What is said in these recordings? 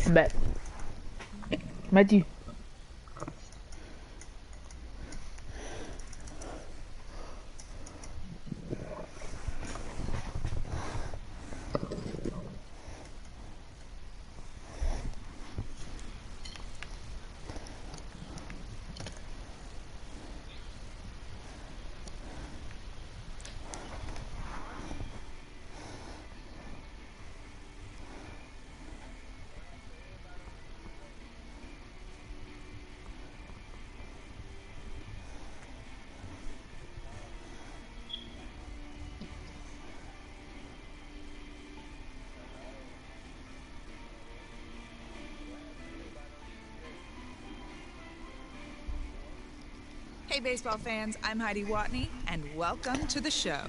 I'm back. Matthew. Hey baseball fans, I'm Heidi Watney, and welcome to the show.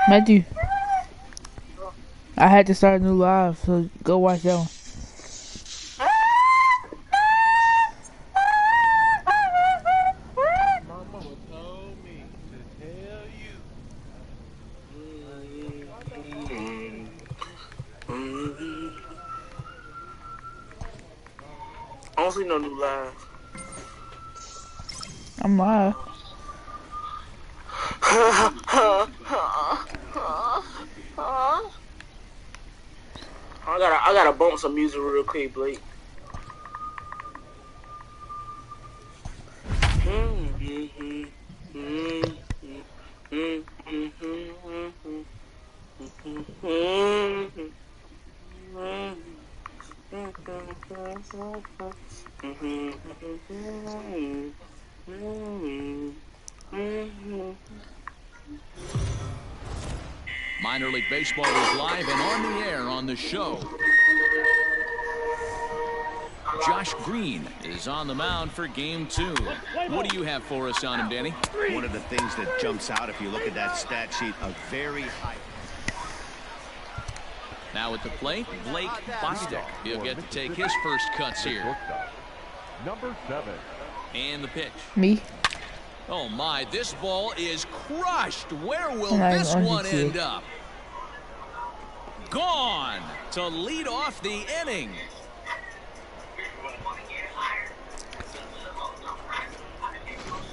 Matthew. I had to start a new live, so go watch that one. My mama told me to tell you. I don't see no new live. I'm live. I gotta bump some music real quick, Blake. Minor League Baseball is live and on the air on the show. Josh Green is on the mound for game 2. What do you have for us on him, Danny? One of the things that jumps out if you look at that stat sheet, a very high. Now at the plate, Blake Bostic. He'll get to take his first cuts here. Number 7. And the pitch. Me? Oh my, this ball is crushed. Where will this one end up? Gone to lead off the inning.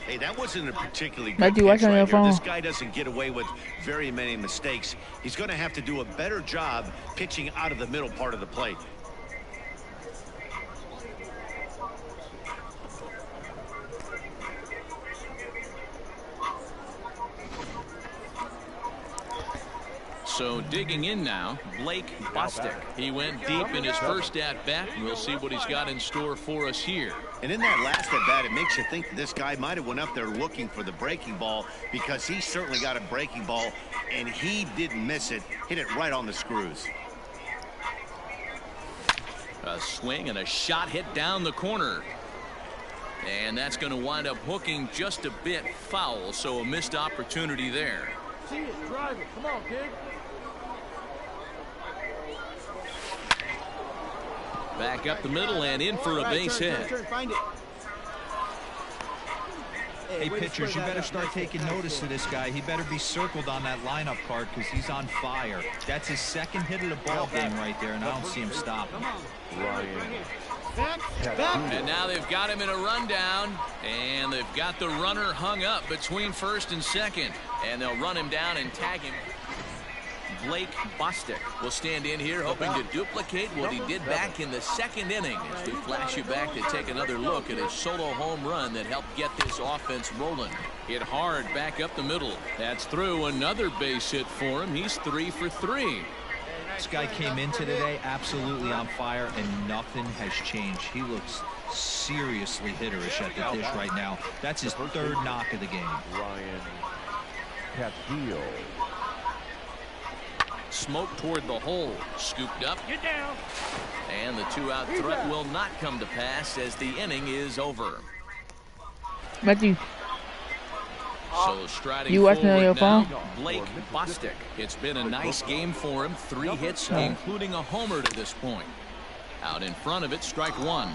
Hey, that wasn't a particularly good Matthew, pitch watch on your right here. phone. This guy doesn't get away with very many mistakes. He's going to have to do a better job pitching out of the middle part of the plate. So digging in now, Blake Bostic. He went deep in his first at-bat. We'll see what he's got in store for us here. And in that last at-bat, it makes you think that this guy might have went up there looking for the breaking ball, because he certainly got a breaking ball, and he didn't miss it. Hit it right on the screws. A swing and a shot hit down the corner. And that's going to wind up hooking just a bit foul, so a missed opportunity there. See it, drive it. Come on, kid. Back up the middle and in for a base hit. Hey, pitchers, you better start taking notice of this guy. He better be circled on that lineup card because he's on fire. That's his second hit of the ball game right there, and I don't see him stopping. And now they've got him in a rundown, and they've got the runner hung up between first and second, and they'll run him down and tag him. Blake Bostic will stand in here hoping to duplicate what he did back in the second inning as we flash you back to take another look at his solo home run that helped get this offense rolling. Hit hard back up the middle. That's through. Another base hit for him. He's 3 for 3. This guy came into today absolutely on fire, and nothing has changed. He looks seriously hitterish at the dish right now. That's his third knock of the game. Ryan Castillo. Smoke toward the hole. Scooped up. Get down. And the 2-out threat will not come to pass as the inning is over. Matthew, So striding you watching on your forward phone? now, Blake Bostic. It's been a nice game for him. 3 hits, including a homer to this point. Out in front of it, strike 1.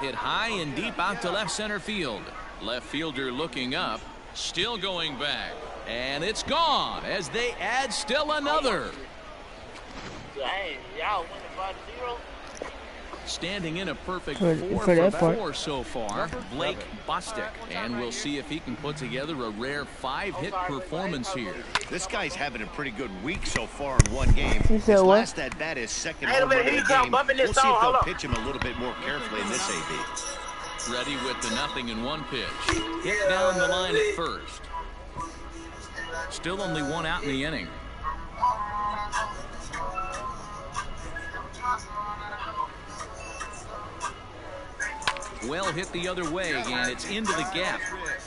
Hit high and deep out to left center field. Left fielder looking up, still going back. And it's gone as they add still another. Dang, y'all winning 5-0. Standing in a perfect For 4 that for part. 4 so far, Blake Bostic. And we'll see if he can put together a rare 5-hit performance here. This guy's having a pretty good week so far in one game. You said His what? last at bat is second Hey, home run of here the you come, game. bumping We'll this see if song. Hold they'll on. pitch him a little bit more carefully in this AB. Ready with the 0-1 pitch. Hit down the line at first. Still only 1 out in the inning. Well hit the other way, and it's into the gap.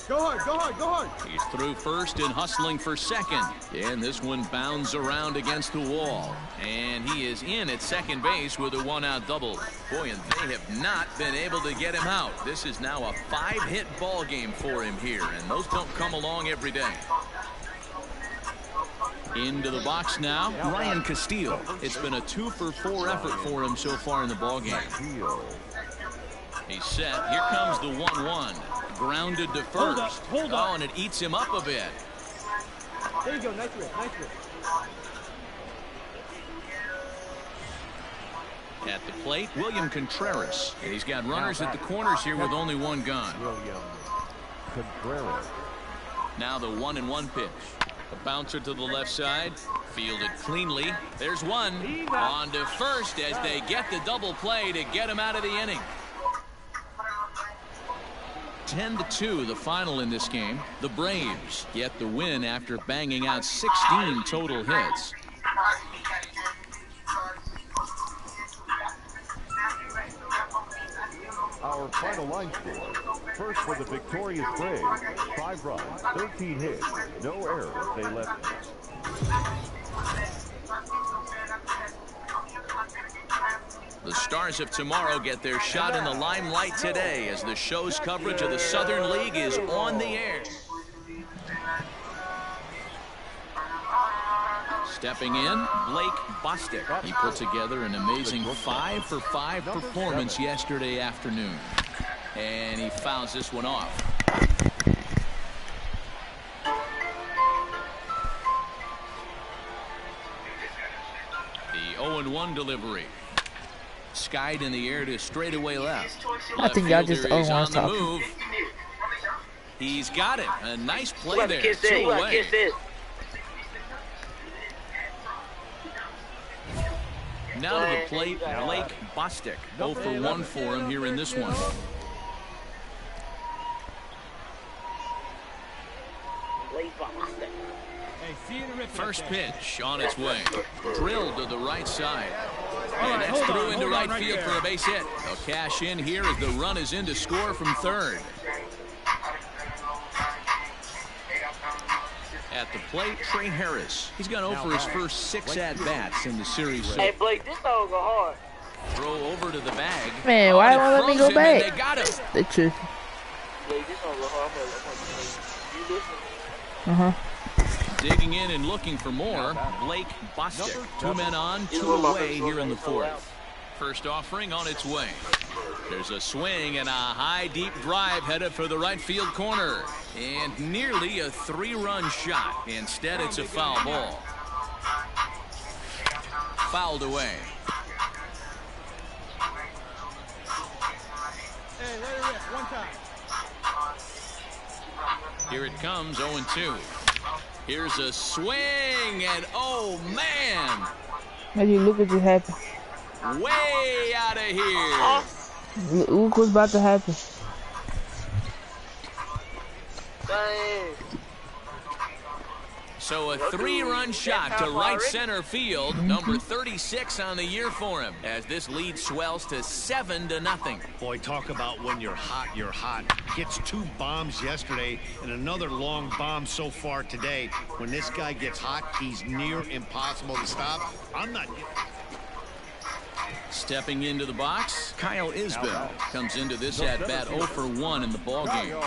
Go hard, go hard, go hard. He's through first and hustling for second. And this one bounds around against the wall. And he is in at second base with a 1-out double. Boy, and they have not been able to get him out. This is now a 5-hit ball game for him here, and those don't come along every day. Into the box now, Ryan Castillo. It's been a 2 for 4 effort for him so far in the ball game. He's set. Here comes the 1-1. Grounded to first. Hold up. Oh, and it eats him up a bit. There you go, nice rip, nice rip. At the plate, William Contreras. And he's got runners at the corners here with only 1 gun. William Contreras. Now the 1-1 pitch. A bouncer to the left side. Fielded cleanly. There's one. On to first as they get the double play to get him out of the inning. 10-2 the final in this game. The Braves get the win after banging out 16 total hits. Our final line score. First for the victorious Braves. 5 runs, 13 hits, no errors. They left. The Stars of tomorrow get their shot in the limelight today as the show's coverage of the Southern League is on the air. Stepping in, Blake Bostic. He put together an amazing 5 for 5 performance yesterday afternoon. And he fouls this one off. The 0-1 delivery. Skied in the air to straightaway left. I think y'all just Left fielder is on the talking. move. He's got it. A nice play You got to there. kiss that. 2 You got to away. kiss that. Now to the plate, Blake Bostic. 0 for 1 for him here in this one. Blake Bostic. First pitch on its way. Drilled to the right side. And that's through into right field for a base hit. They'll cash in here as the run is in to score from third. At the plate, Trey Harris. He's gone over his first 6 at-bats in the series. So Hey, Blake, this song go hard. throw over to the bag. Man, Oh, why and it won't let me froze go him, and back? They got him. The truth. Blake, this song go hard. You listen. Uh-huh. Digging in and looking for more, Blake Bostic. 2 men on, 2 away here in the 4th. First offering on its way. There's a swing and a high deep drive headed for the right field corner. And nearly a 3-run shot. Instead, it's a foul ball. Fouled away. Here it comes, 0-2. Here's a swing, and oh man! Maybe look what just happened. Way out of here. Look what's about to happen. Dang. So a 3-run shot to right center field, number 36 on the year for him, as this lead swells to 7-0. Boy, talk about when you're hot, you're hot. Gets 2 bombs yesterday and another long bomb so far today. When this guy gets hot, he's near impossible to stop. I'm not getting... Stepping into the box, Kyle Isbell comes into this at-bat 0 for 1 in the ballgame.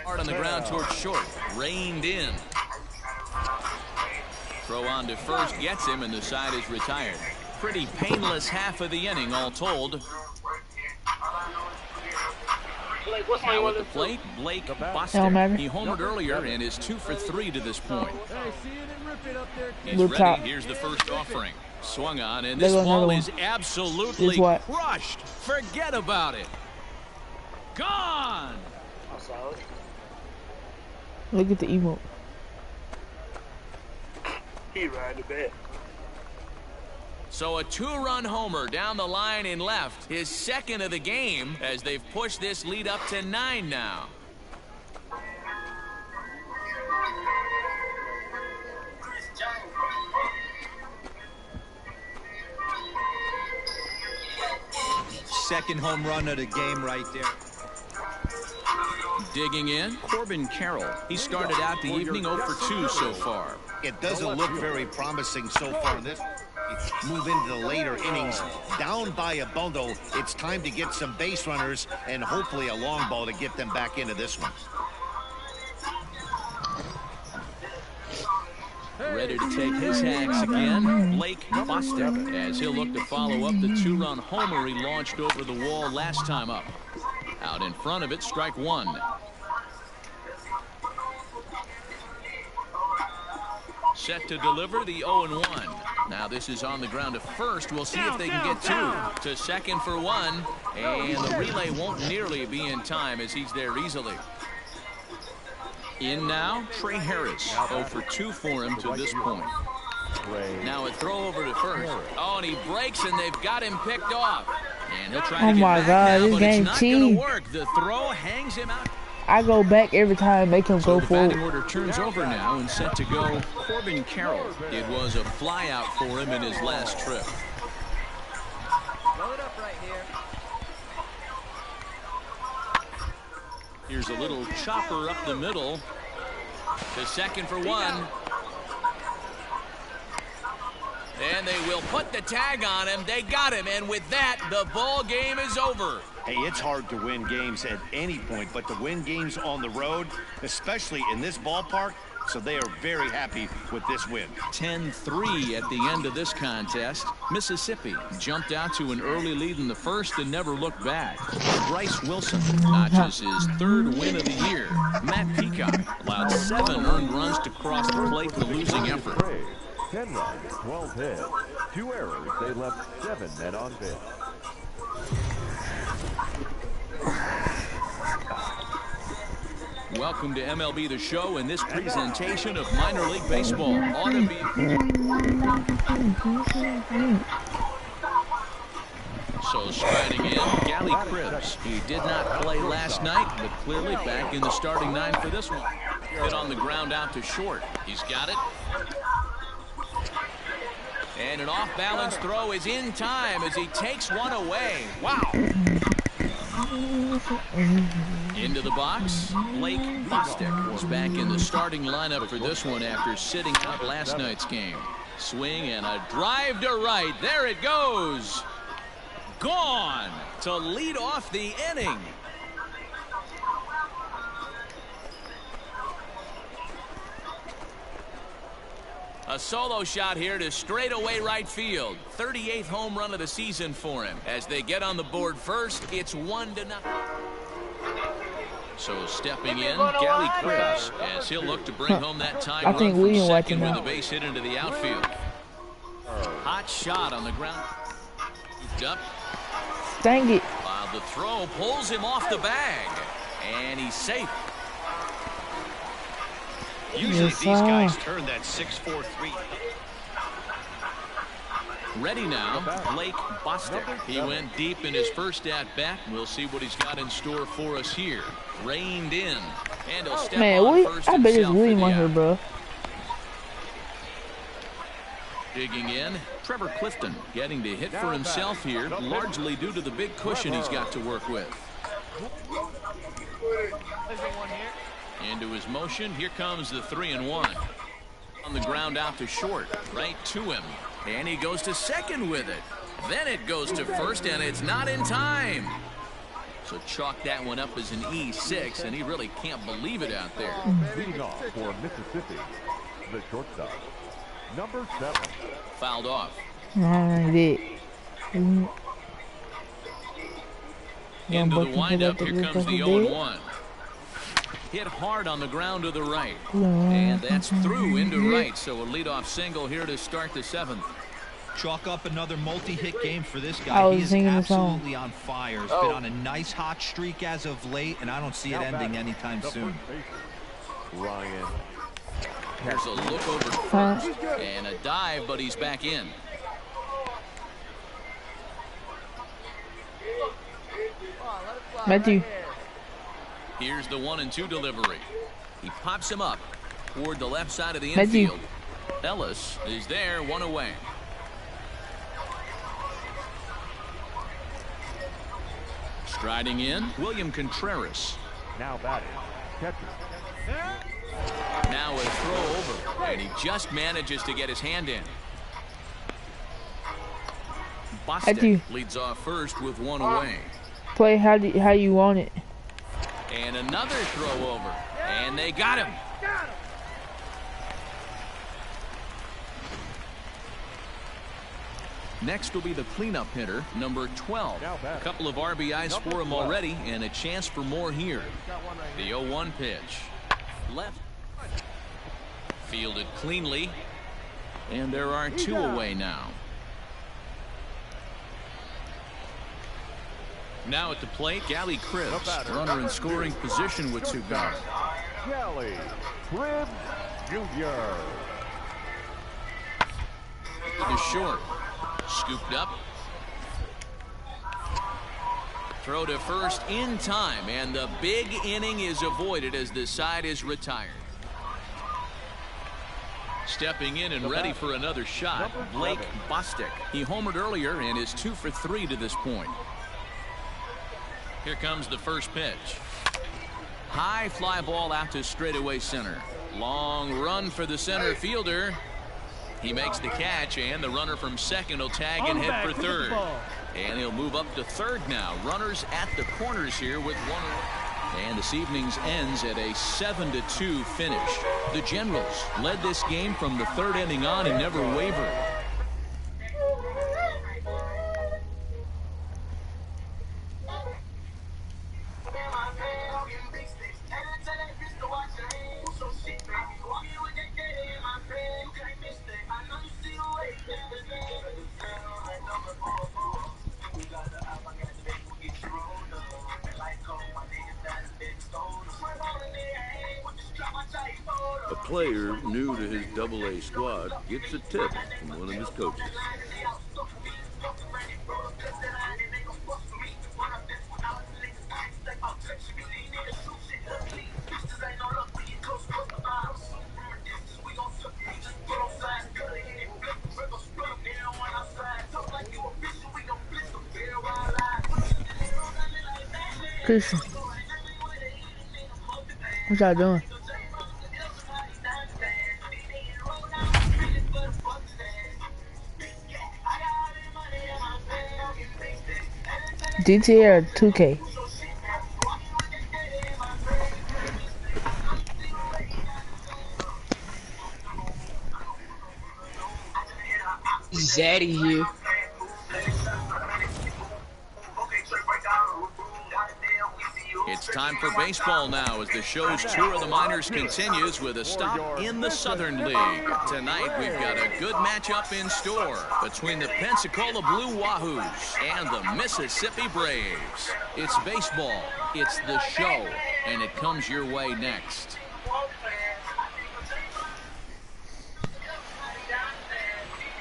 Hard on the ground towards short, reined in. Throw on to first gets him, and the side is retired. Pretty painless half of the inning, all told. Now at the plate, Blake Bostic. He homered earlier and is 2 for 3 to this point. He's ready. Here's the first offering. Swung on, and this ball is absolutely crushed. Forget about it. Gone. Look at the emote. He riding the bat. So a 2-run homer down the line in left, his second of the game, as they've pushed this lead up to 9 now. Second home run of the game right there. Digging in, Corbin Carroll. He started out the evening 0 for 2 so far. It doesn't look very promising so far in this. Move into the later innings. Down by a bundle, it's time to get some base runners and hopefully a long ball to get them back into this one. Ready to take his hacks again, Blake Bostic, as he'll look to follow up the 2-run homer he launched over the wall last time up. Out in front of it, strike 1. Set to deliver the 0-1. Now this is on the ground to first. We'll see if they can get 2. To second for 1. And the relay won't nearly be in time as he's there easily. In now, Trey Harris. 0 for 2 for him to this point. Now a throw over to first. Oh, and he breaks, and they've got him picked off. And he'll try to get back now, but it's not going to work. The throw hangs him out. I go back every time, make him go forward. The batting order turns over now, and set to go Corbin Carroll. It was a flyout for him in his last trip. Load up right here. Here's a little chopper up the middle. To second for 1. And they will put the tag on him. They got him, and with that, the ball game is over. Hey, it's hard to win games at any point, but to win games on the road, especially in this ballpark, so they are very happy with this win. 10-3 at the end of this contest. Mississippi jumped out to an early lead in the first and never looked back. Bryce Wilson notches his 3rd win of the year. Matt Peacock allowed 7 earned runs to cross the plate in the losing effort. 10 runs, 12 hits, 2 errors. They left 7 men on base. Welcome to MLB The Show and this presentation of minor league baseball. Ought to be. So striding in, Gally Cribbs. He did not play last night, but clearly back in the starting 9 for this one. Hit on the ground out to short. He's got it. And an off-balance throw is in time as he takes one away. Wow. Into the box, Blake Bostic is back in the starting lineup for this one after sitting out last night's game. Swing and a drive to right. There it goes. Gone to lead off the inning. A solo shot here to straightaway right field. 38th home run of the season for him. As they get on the board first, it's 1-0. So stepping in, Gally Cribbs, as he'll look to bring home that tying run from second with a base hit into the outfield. Hot shot on the ground. Moved up. Dang it. While The throw pulls him off the bag, and he's safe. Usually these guys turn that 6-4-3. Ready now, Blake Bostic. He went deep in his first at-bat. We'll see what he's got in store for us here. Reined in, and he'll step on first I bet it's himself William for on the here, out. bro. Digging in, Trevor Clifton getting to hit for himself here, largely due to the big cushion he's got to work with. Into his motion, here comes the 3-1. On the ground out to short, right to him. And he goes to second with it. Then it goes to first, and it's not in time. So chalk that one up as an E6, and he really can't believe it out there. Leading off for Mississippi, the shortstop, number 7. Fouled off. I did. Into the windup, here comes the 0-1. Hit hard on the ground to the right. And that's through into right, so a leadoff single here to start the 7th. Chalk up another multi-hit game for this guy. He is absolutely on fire. He's been on a nice hot streak as of late, and I don't see it ending anytime soon. Ryan. Here's a look over first, and a dive, but he's back in. Matthew. Here's the 1-2 delivery. He pops him up toward the left side of the Matthew. infield. Ellis is there, one away. Striding in, William Contreras. Now batting, catcher. Now a throw over, and he just manages to get his hand in. Bostic leads off first with one away. Play how you want it. And another throw over, and they got him. Next will be the cleanup hitter, number 12. A couple of RBIs for him already, and a chance for more here. The 0-1 pitch. Left. Fielded cleanly. And there are two away now. Now at the plate, Gally Cribbs, runner in scoring position with two guys. Gally Cribbs Jr. To short. Scooped up. Throw to first in time, and the big inning is avoided as the side is retired. Stepping in and ready for another shot, Blake Bostic. He homered earlier and is 2 for 3 to this point. Here comes the first pitch. High fly ball out to straightaway center. Long run for the center fielder. He makes the catch, and the runner from second will tag and hit for third. And he'll move up to third now. Runners at the corners here with one away. And this evening's ends at a 7-2 finish. The Generals led this game from the third inning on and never wavered. A player new to his AA squad gets a tip from one of his coaches. Christian, what y'all doing? GTA or 2K? Zaddy here. It's time for baseball now as the show's tour of the minors continues with a stop in the Southern League. Tonight we've got a good matchup in store between the Pensacola Blue Wahoos and the Mississippi Braves. It's baseball, it's the show, and it comes your way next.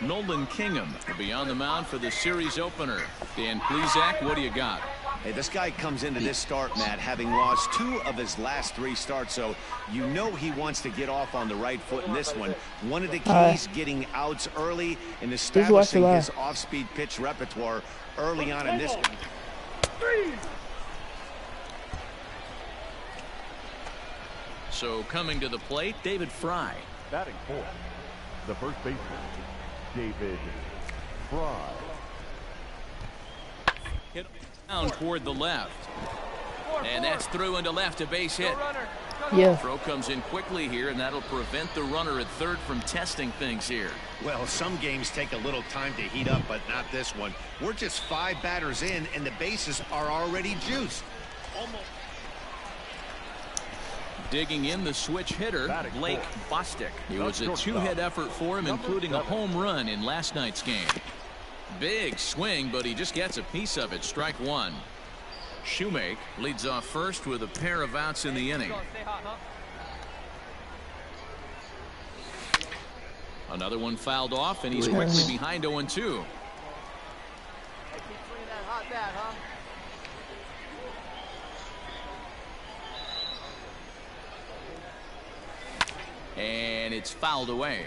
Nolan Kingham will be on the mound for the series opener. Dan Plesac, what do you got? Hey, this guy comes into this start, Matt, having lost 2 of his last 3 starts, so you know he wants to get off on the right foot in this one. One of the keys, getting outs early and establishing his off-speed pitch repertoire early on in this one. So coming to the plate, David Fry. Batting fourth, the first baseman, David Fry. Hit down toward the left. And that's through into left, a base hit. Yeah. Throw comes in quickly here, and that'll prevent the runner at third from testing things here. Well, some games take a little time to heat up, but not this one. We're just 5 batters in, and the bases are already juiced. Almost. Digging in the switch hitter, Blake Bostic. It was a 2-hit effort for him, including a home run in last night's game. Big swing, but he just gets a piece of it. Strike 1. Shoemake leads off first with a pair of outs in the inning. Another one fouled off, and he's quickly behind 0-2. And it's fouled away.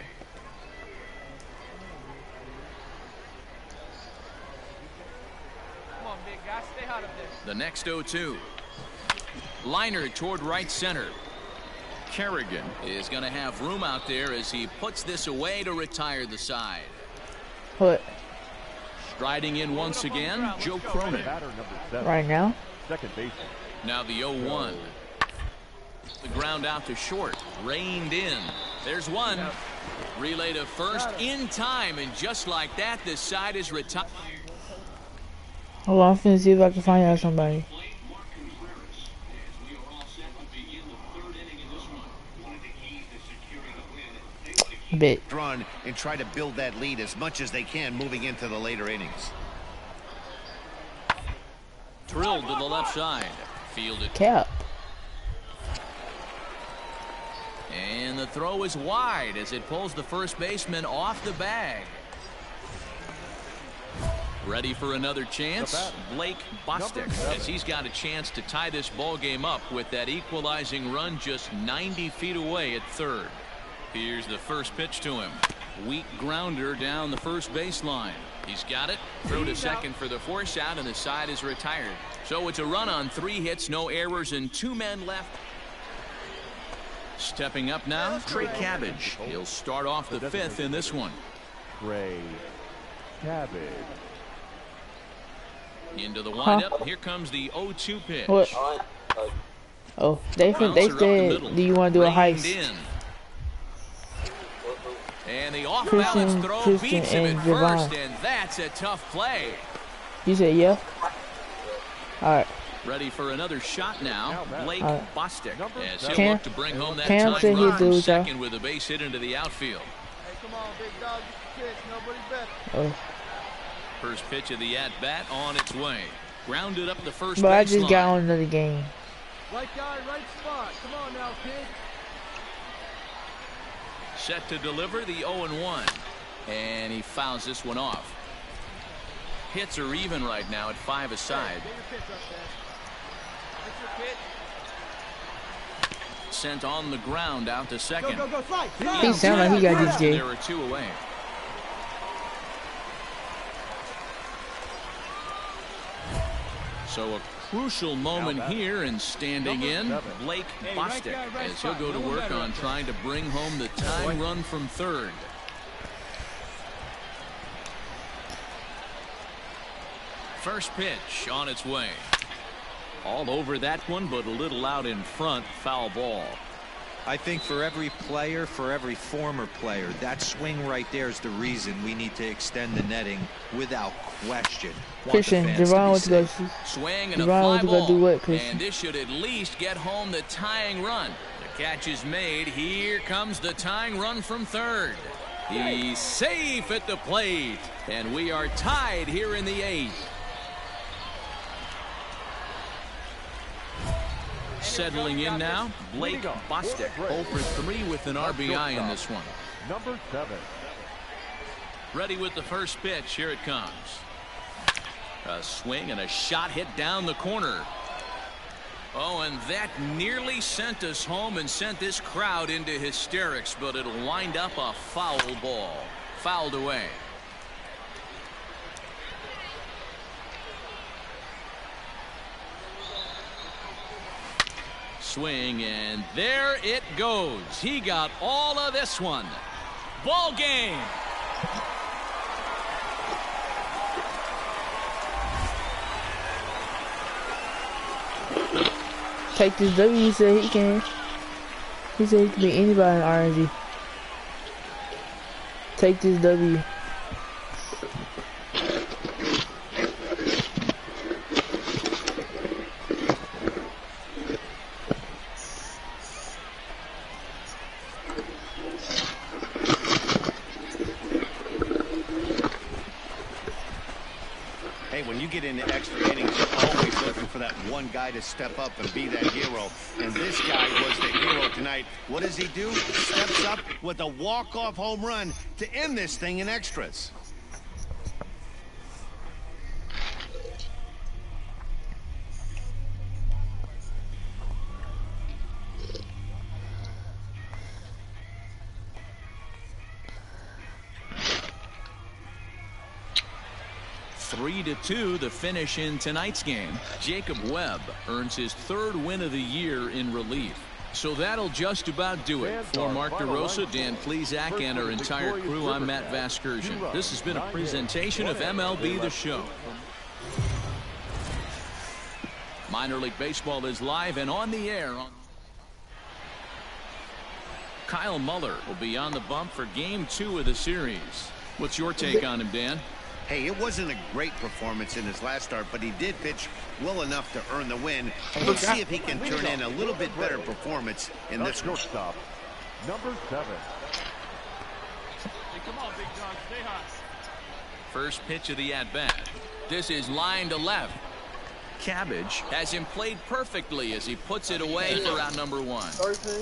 Come on, big guy, stay hot up there. The next 0-2. Liner toward right center. Kerrigan is going to have room out there as he puts this away to retire the side. Put. Striding in once again, Joe Cronin. Right now. Second baseman. Now the 0-1. The ground out to short. Reined in. There's one. Relay to first in time, and just like that, this side is retired. Hold on, I'm finna see if I can find out somebody. Bit. Run and try to build that lead as much as they can moving into the later innings. Drilled to the left side. Fielded. Cap. And the throw is wide as it pulls the first baseman off the bag. Ready for another chance, Blake Bostic, as he's got a chance to tie this ball game up with that equalizing run just 90 feet away at third. Here's the first pitch to him. Weak grounder down the first baseline. He's got it. Throw to second for the force out, and the side is retired. So it's a run on 3 hits, no errors, and 2 men left. Stepping up now, Trey Cabbage. He'll start off the 5th in this one. Trey Cabbage. Into the windup. Here comes the 0-2 pitch. What? Oh, they said, do you want to do a heist? And the off-balance throw beats him at Javon. first, and that's a tough play. You said yeah? Alright. Ready for another shot now, Blake Bostic, as he'll Cam, look to bring home that Cam said time he'd run do from it, second with a base hit into the outfield. Hey, come on, big dog, get the pitch. Nobody better. Oh. First pitch of the at-bat on its way. Grounded up the first But I baseline. just got on another game. Right guy, right spot. Come on now, kid. Set to deliver the 0-1. And he fouls this one off. Hits are even right now at 5 aside. Hey, get your pitch up there. Get your pitch. Sent on the ground out to second. Go, slide. He sound like he got this game. There are 2 away. So a crucial moment here, and standing in, Blake Bostic, as he'll go to work on trying to bring home the tying run from third. First pitch on its way. All over that one, but a little out in front. Foul ball. I think for every player, for every former player, that swing right there is the reason we need to extend the netting without question. Christian, Javon wants to go. Swing and a Javon fly wants to go do ball. what, Christian? And this should at least get home the tying run. The catch is made. Here comes the tying run from third. He's safe at the plate. And we are tied here in the 8th. Settling in now, Blake Bostic, 0 for 3 with an RBI in this one. Number 7. Ready with the first pitch. Here it comes. A swing and a shot hit down the corner. Oh, and that nearly sent us home and sent this crowd into hysterics, but it'll wind up a foul ball. Fouled away. Swing, and there it goes. He got all of this one. Ball game. Take this W. He said he can. He said he can beat anybody in RNG. Take this W. Get into extra innings, you're always looking for that one guy to step up and be that hero. And this guy was the hero tonight. What does he do? Steps up with a walk-off home run to end this thing in extras. Three to 2 the finish in tonight's game. Jacob Webb earns his 3rd win of the year in relief. So that'll just about do it. For Mark DeRosa, Dan Plezak, and our entire crew, I'm Matt Vasgersian. This has been a presentation of MLB The Show. Minor League Baseball is live and on the air. Kyle Muller will be on the bump for Game 2 of the series. What's your take on him, Dan? Hey, it wasn't a great performance in his last start, but he did pitch well enough to earn the win. We'll see if he can turn in a little bit better performance in this one. Stop. Number 7. Hey, come on, big dog, stay hot. First pitch of the at-bat. This is line to left. Cabbage has him played perfectly as he puts it away for out number 1.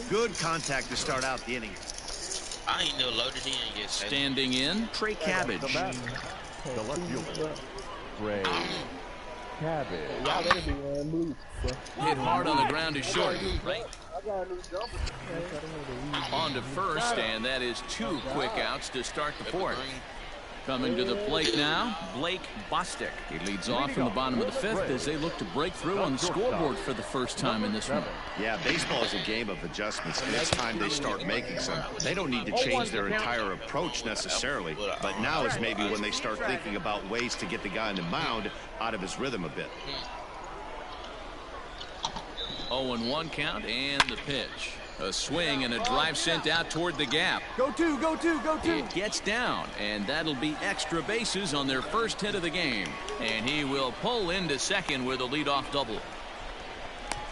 Good contact to start out the inning. I ain't no loaded in yet. Standing in, Trey Cabbage. The left fielder, Ray Cabbage. Y'all better be wearing boots. Hit hard on the ground is short. Right. I got a new jumper. On to first, and that is 2 quick outs to start the 4th. Coming to the plate now, Blake Bostic. He leads off from the bottom of the 5th as they look to break through on the scoreboard for the first time in this one. Yeah, baseball is a game of adjustments, and it's time they start making some. They don't need to change their entire approach necessarily, but now is maybe when they start thinking about ways to get the guy on the mound out of his rhythm a bit. 0-1 count and the pitch. A swing and a drive sent out toward the gap. Go two, go two, go two. It gets down, and that'll be extra bases on their first hit of the game. And he will pull into second with a leadoff double.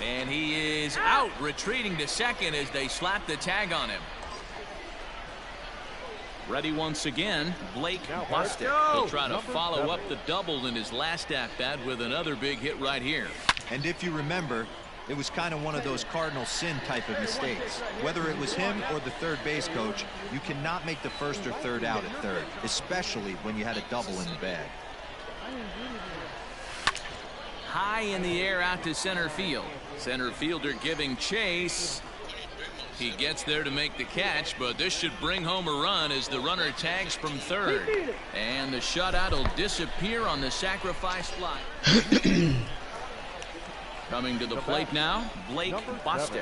And he is out, retreating to second as they slap the tag on him. Ready once again, Blake Bostic. He'll try to follow up the double in his last at-bat with another big hit right here. And if you remember, it was kind of one of those cardinal sin type of mistakes. Whether it was him or the third base coach, you cannot make the first or third out at third, especially when you had a double in the bag. High in the air out to center field. Center fielder giving chase. He gets there to make the catch, but this should bring home a run as the runner tags from third. And the shutout will disappear on the sacrifice fly. Coming to the plate now, Blake Bostic.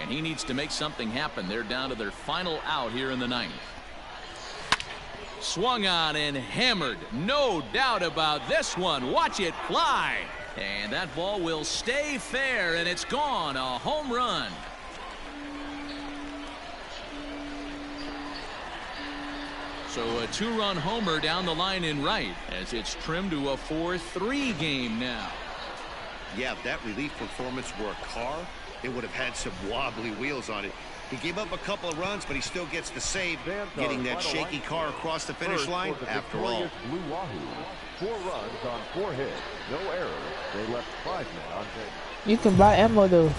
And he needs to make something happen. They're down to their final out here in the 9th. Swung on and hammered. No doubt about this one. Watch it fly. And that ball will stay fair, and it's gone. A home run. So a 2-run homer down the line in right as it's trimmed to a 4-3 game now. Yeah, if that relief performance were a car, it would have had some wobbly wheels on it. He gave up a couple of runs, but he still gets the save, getting that shaky car across the finish line after all. Blue Wahoo. 4 runs on 4 hits, no errors. They left 5 men on base. You can buy ammo though.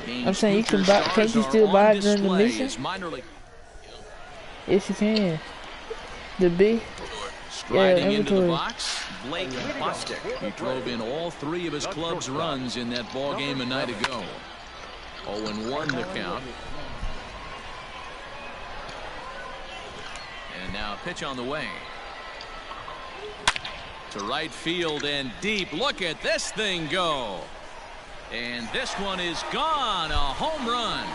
I'm saying you can buy. Can't you still buy it during the mission? Yes, you can. The B. Striding into the box, Blake Bostic. He drove in all 3 of his club's runs in that ball game a night ago. 0-1 the count. And now a pitch on the way. To right field and deep. Look at this thing go. And this one is gone. A home run.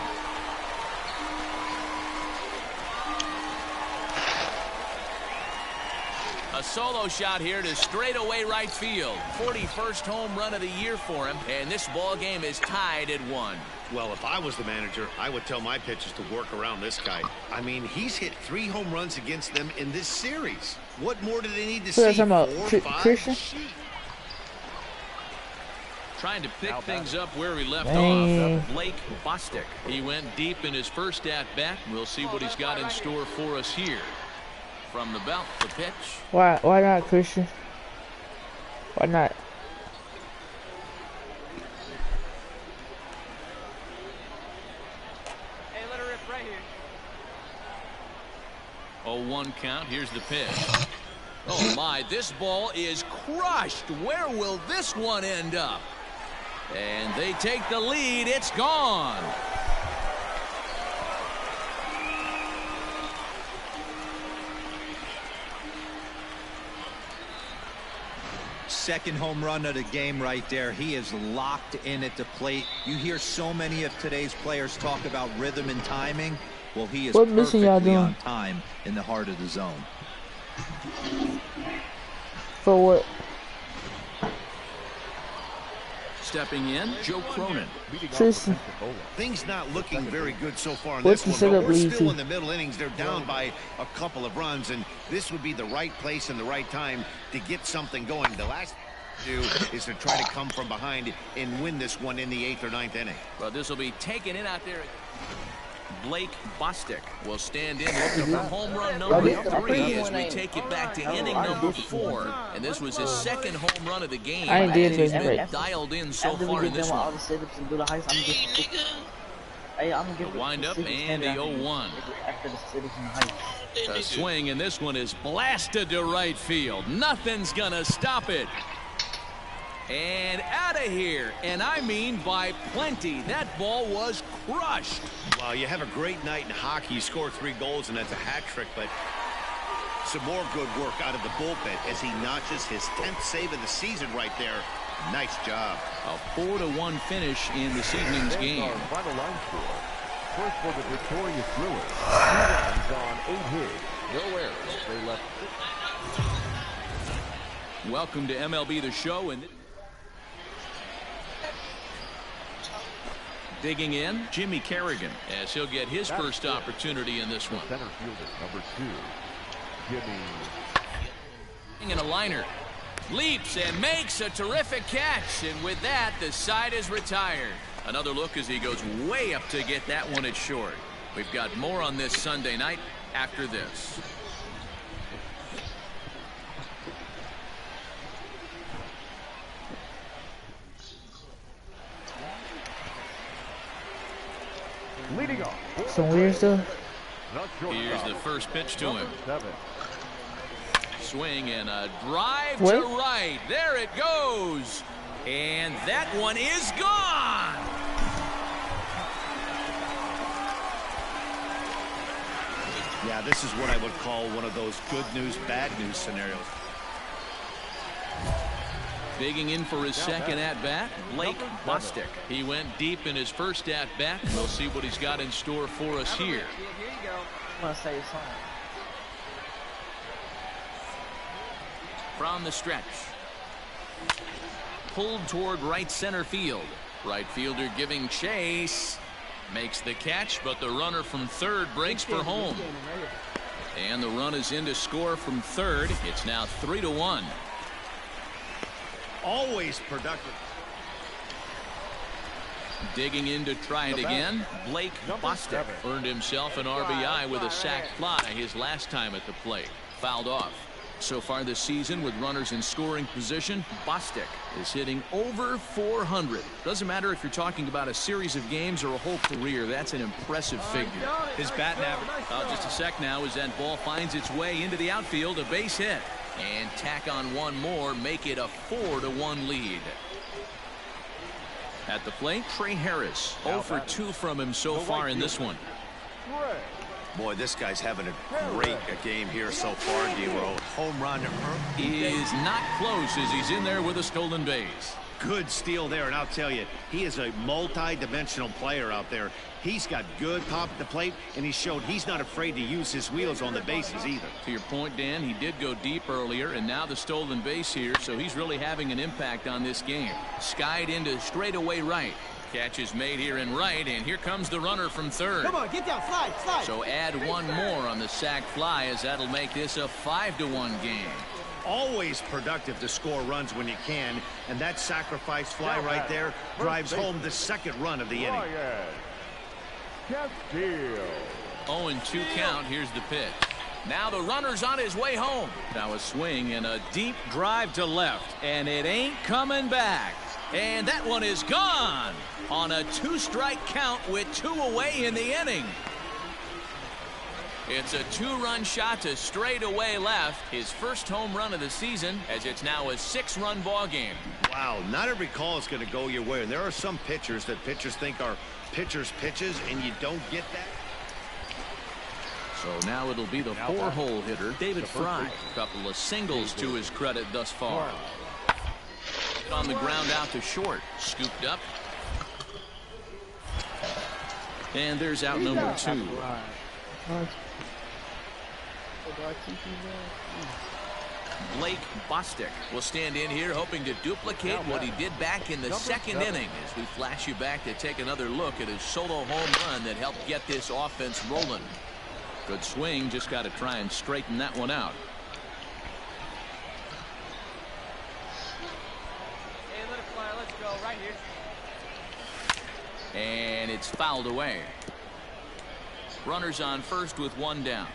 A solo shot here to straightaway right field. 41st home run of the year for him, and this ball game is tied at 1. Well, if I was the manager, I would tell my pitchers to work around this guy. I mean, he's hit 3 home runs against them in this series. What more do they need to see? 4, 5? Christian? Trying to pick things up where he left off. Blake Bostic. He went deep in his first at-bat. We'll see what he's got in store for us here. From the belt, the pitch. Why not, Christian? Why not? Hey, let her rip right here. 0-1 count. Here's the pitch. Oh my, this ball is crushed. Where will this one end up? And they take the lead. It's gone. Second home run of the game right there. He is locked in at the plate. You hear so many of today's players talk about rhythm and timing. Well, he is perfectly on time in the heart of the zone. For what? Stepping in, Joe Cronin. Tristan. Things not looking very good so far in this one, but we're still in the middle innings. They're down by a couple of runs, and this would be the right place and the right time to get something going. The last thing to do is to try to come from behind and win this one in the 8th or 9th inning. Well, this will be taken in out there. Blake Bostic will stand in looking for home run number 3 as we take it back to inning number 4. And this was his second home run of the game. He's been dialed in so far in this one. The windup and the 0-1. A swing, and this one is blasted to right field. Nothing's gonna stop it. And out of here, and I mean by plenty. That ball was crushed. Well, you have a great night in hockey. You score 3 goals, and that's a hat trick, but some more good work out of the bullpen as he notches his 10th save of the season right there. Nice job. A 4-1 finish in this evening's game. Final line score. First for the victorious Brewers. 2 runs on 8 hits, no errors. They left. Welcome to MLB The Show. And digging in, Jimmy Kerrigan, as he'll get his first opportunity in this one. Center fielder number 2, Jimmy. In a liner, leaps and makes a terrific catch, and with that, the side is retired. Another look as he goes way up to get that one at short. We've got more on this Sunday night after this. Leading off. Some weird stuff. Here's the first pitch to him. Swing and a drive to right. There it goes. And that one is gone. Yeah, this is what I would call one of those good news, bad news scenarios. Digging in for his second at-bat, Blake Bostic. He went deep in his first at-bat. We'll see what he's got in store for us here. Here you go. I'm gonna say something. From the stretch. Pulled toward right center field. Right fielder giving chase. Makes the catch, but the runner from third breaks for home. And the run is in to score from third. It's now 3-1. Always productive. Digging in to try it again. Blake Bostic earned himself an RBI with a sac fly his last time at the plate. Fouled off. So far this season, with runners in scoring position, Bostic is hitting over 400. Doesn't matter if you're talking about a series of games or a whole career. That's an impressive figure. His batting average. Just a sec now as that ball finds its way into the outfield. A base hit. And tack on one more. Make it a 4-1 lead. At the plate, Trey Harris. 0 for 2 from him so far in this one. Boy, this guy's having a great game here so far, D-Roll. Home run. Is not close as he's in there with a stolen base. Good steal there, and I'll tell you, he is a multi-dimensional player out there. He's got good pop at the plate, and he showed he's not afraid to use his wheels on the bases either. To your point, Dan, he did go deep earlier, and now the stolen base here, so he's really having an impact on this game. Skied into straightaway right. Catch is made here in right, and here comes the runner from third. Come on, get down, slide. So add one more on the sac fly, as that'll make this a 5-1 game. Always productive to score runs when you can, and that sacrifice fly right there drives home the second run of the inning. 0-2 count. Here's the pitch. Now the runner's on his way home. Now a swing and a deep drive to left, and it ain't coming back. And that one is gone on a 2-strike count with 2 away in the inning. It's a 2-run shot to straightaway left. His first home run of the season, as it's now a 6-run ball game. Wow, not every call is going to go your way. And there are some pitchers that pitchers think are pitchers' pitches, and you don't get that. So now it'll be the 4-hole hitter, David Fry. A couple of singles to his credit thus far. On the ground out to short. Scooped up. And there's out number 2. Blake Bostic will stand in here hoping to duplicate what he did back in the second inning, as we flash you back to take another look at his solo home run that helped get this offense rolling. Good swing, just got to try and straighten that one out. Hey, let it fly, let's go, right here. And it's fouled away. Runners on first with 1 down.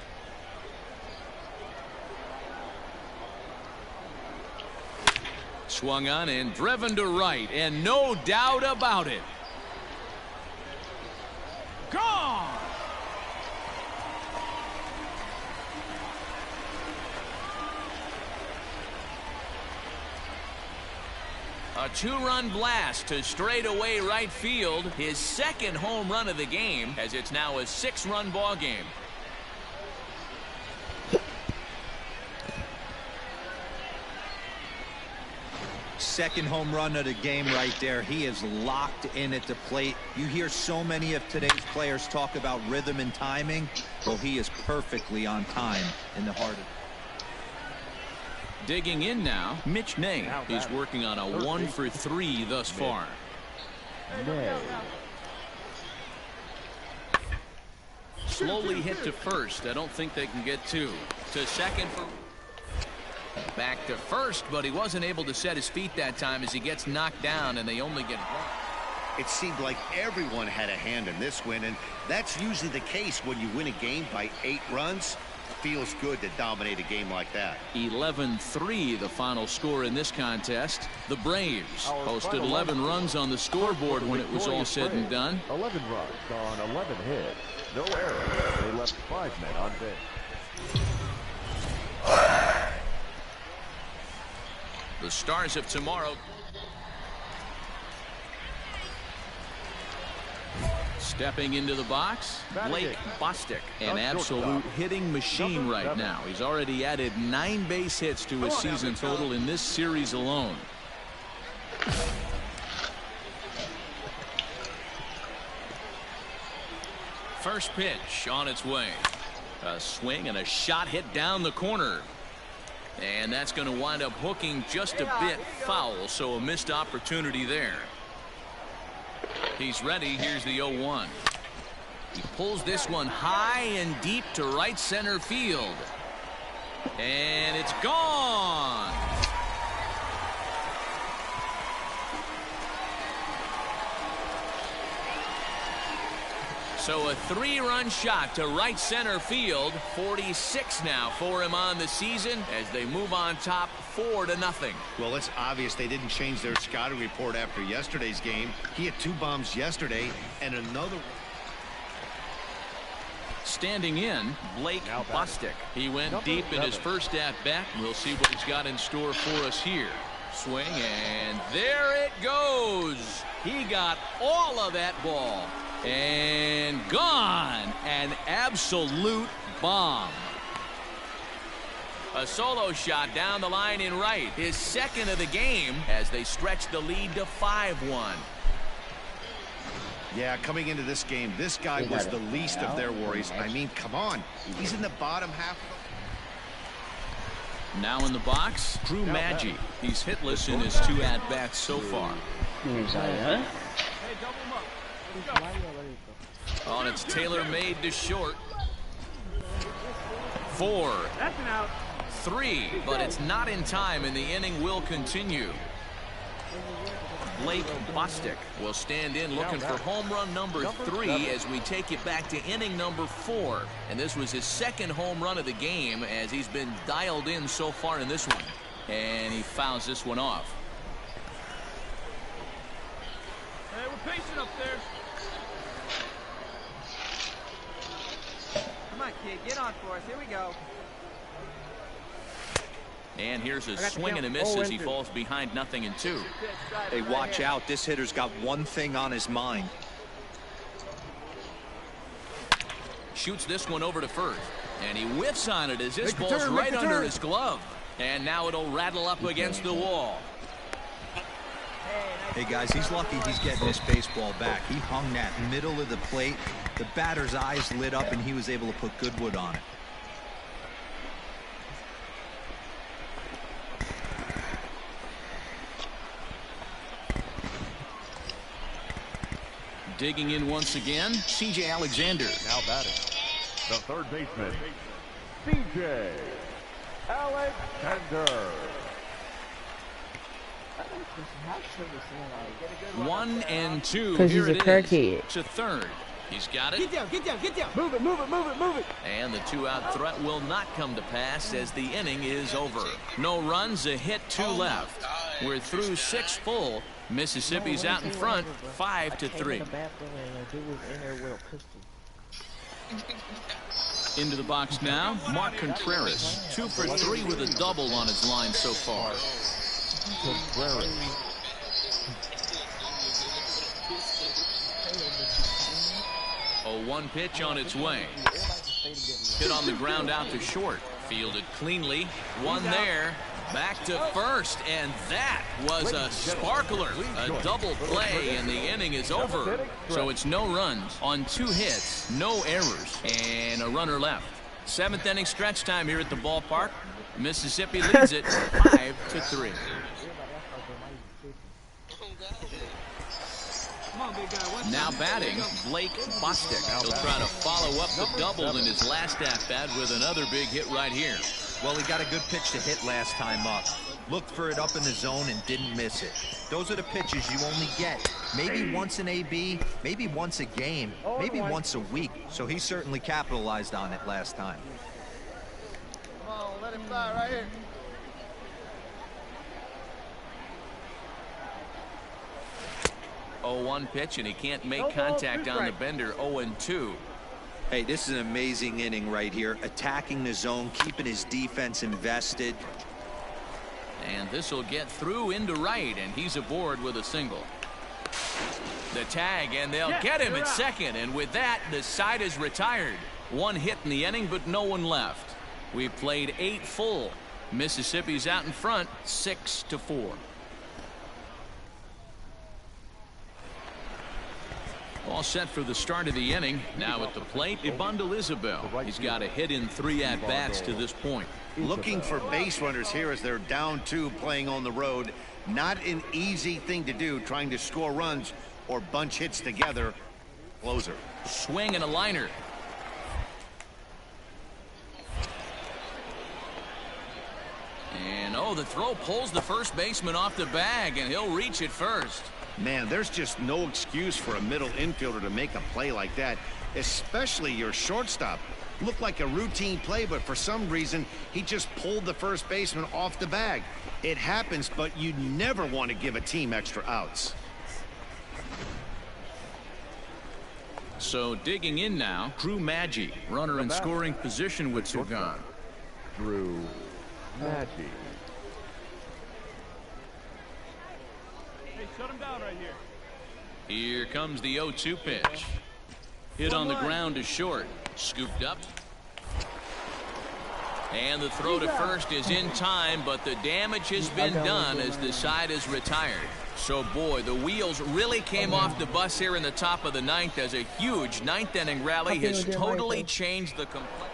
Swung on and driven to right, and no doubt about it. Gone! A 2-run blast to straightaway right field. His second home run of the game, as it's now a 6-run ball game. Second home run of the game right there. He is locked in at the plate. You hear so many of today's players talk about rhythm and timing. Well, he is perfectly on time in the heart of it. Digging in now, Mitch Ney is working on a 1 for 3 thus far. Slowly hit to first. I don't think they can get 2. To second for... Back to first, but he wasn't able to set his feet that time as he gets knocked down, and they only get 1. It seemed like everyone had a hand in this win, and that's usually the case when you win a game by 8 runs. Feels good to dominate a game like that. 11-3 the final score in this contest. The Braves posted 11 runs on the scoreboard when it was all said and done. 11 runs on 11 hits. No errors. They left 5 men on base. The Stars of tomorrow. Stepping into the box, Blake Bostic, an absolute hitting machine right now. He's already added 9 base hits to his season total in this series alone. First pitch on its way. A swing and a shot hit down the corner. And that's going to wind up hooking just a bit foul, so a missed opportunity there. He's ready. Here's the 0-1. He pulls this one high and deep to right center field. And it's gone. So a 3-run shot to right center field. 46 now for him on the season as they move on top 4-0. Well, it's obvious they didn't change their scouting report after yesterday's game. He had 2 bombs yesterday and another. Standing in, Blake Bostic. He went deep in his first at-bat. We'll see what he's got in store for us here. Swing, and there it goes. He got all of that ball. And gone. An absolute bomb. A solo shot down the line in right. His second of the game as they stretch the lead to 5-1. Yeah, coming into this game, this guy was the least of their worries. I mean, come on. He's in the bottom half. Now in the box, Drew Maggi. He's hitless in his 2 at-bats so far. Oh, and it's tailor-made to short. 4. 3, but it's not in time, and the inning will continue. Blake Bostic will stand in looking for home run number 3 as we take it back to inning number 4. And this was his second home run of the game as he's been dialed in so far in this one. And he fouls this one off. Hey, we're pacing up there. Come on, kid, get on for us. Here we go. And here's a swing and a miss as he falls behind 0-2. Hey, watch out. This hitter's got one thing on his mind. Shoots this one over to first. And he whiffs on it as this ball's right under his glove. And now it'll rattle up against the wall. Hey, guys, he's lucky he's getting this baseball back. He hung that middle of the plate. The batter's eyes lit up, and he was able to put good wood on it. Digging in once again, C.J. Alexander. Now batting, the third baseman, C.J. Alexander. 1-2. Because Here he's a it crackhead. is to third. He's got it. Get down, get down, get down. Move it, move it, move it, move it. And the 2-out threat will not come to pass as the inning is over. No runs, a hit, 2 left. We're through 6 full. Mississippi's out in front, 5-3. Into the box now, Mark Contreras, 2 for 3 with a double on his line so far. Contreras. A 1 pitch on its way. Hit on the ground out to short. Fielded cleanly. 1 there. Back to first, and that was a sparkler. A double play, and the inning is over. So it's no runs on 2 hits, no errors, and a runner left. 7th inning stretch time here at the ballpark. Mississippi leads it 5-3. Now batting, Blake Bostic. He'll try to follow up the double in his last at-bat with another big hit right here. Well, he got a good pitch to hit last time up. Looked for it up in the zone and didn't miss it. Those are the pitches you only get maybe once in AB, maybe once a game, maybe once a week. So he certainly capitalized on it last time. Come on, let it fly right here. Oh, 1 pitch, and he can't make contact on the bender. 0-2. Hey, this is an amazing inning right here. Attacking the zone, keeping his defense invested. And this will get through into right, and he's aboard with a single. The tag, and they'll get him at second, and with that, the side is retired. 1 hit in the inning, but no one left. We've played 8 full. Mississippi's out in front, 6-4. All set for the start of the inning. Now at the plate, Ibundel Isabel. He's got a hit in 3 at-bats to this point. Looking for base runners here as they're down 2 playing on the road. Not an easy thing to do, trying to score runs or bunch hits together. Closer. Swing and a liner. And oh, the throw pulls the first baseman off the bag, and he'll reach it first. Man, there's just no excuse for a middle infielder to make a play like that, especially your shortstop. Looked like a routine play, but for some reason, he just pulled the first baseman off the bag. It happens, but you never want to give a team extra outs. So digging in now, Drew Maggi, runner in scoring position with Sugan. Drew Maggi. Hey, shut him down right here. Here comes the 0-2 pitch. Hit on the ground is short. Scooped up. And the throw to first is in time, but the damage has been done as the side is retired. So, boy, the wheels really came off the bus here in the top of the ninth as a huge ninth-inning rally has totally changed the complexion.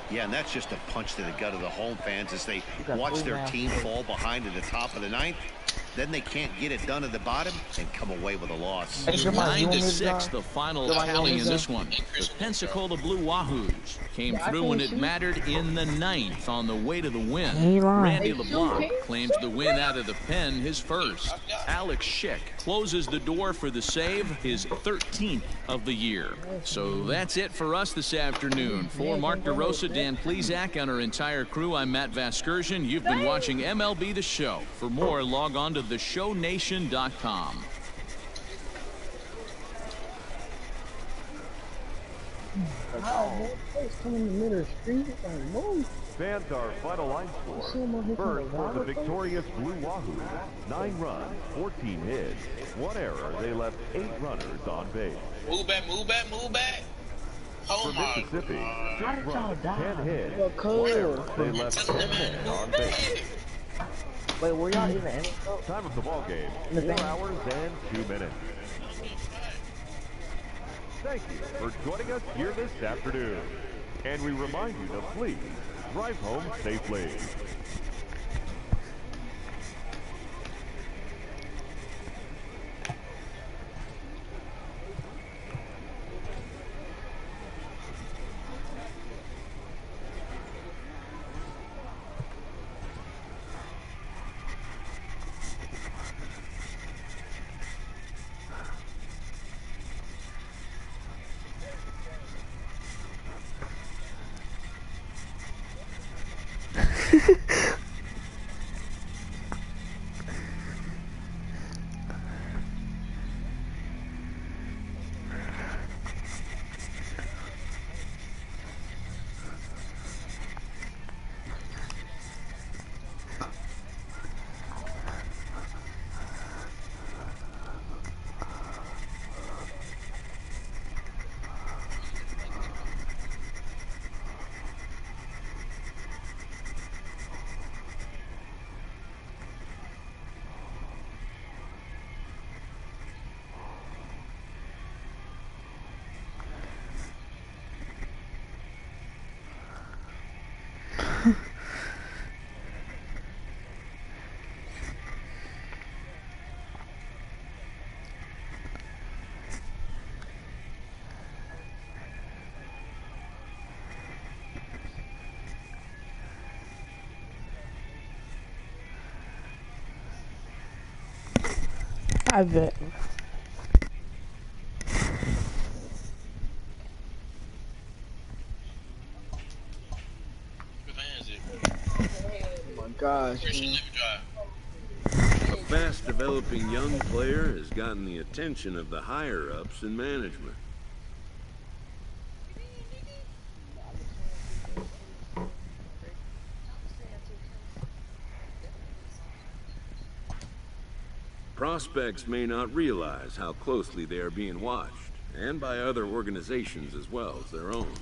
Yeah, and that's just a punch to the gut of the home fans as they watch their team fall behind at the top of the ninth. Then they can't get it done at the bottom and come away with a loss. 9-6, the final tally in this one. The Pensacola Blue Wahoos came through when it mattered in the ninth on the way to the win. Randy LeBlanc claims the win out of the pen, his first. Alex Schick closes the door for the save, his 13th of the year. So that's it for us this afternoon. For Mark DeRosa, Dan Plesac, and our entire crew, I'm Matt Vasgersian. You've been watching MLB The Show. For more, log on to theshownation.com. Fans, our final line score. First for the victorious Blue Wahoos. 9 runs, 14 hits, 1 error. They left 8 runners on base. Move back, move back, move back. Oh For my Mississippi, God. 6 runs, 10 hits, 1 error. They left 10 men on base. Wait, were y'all even in it? Time of the ball game, 4 hours and 2 minutes. Thank you for joining us here this afternoon. And we remind you to please drive home safely. I bet. Oh my gosh. A fast-developing young player has gotten the attention of the higher-ups in management. Prospects may not realize how closely they are being watched, and by other organizations as well as their own.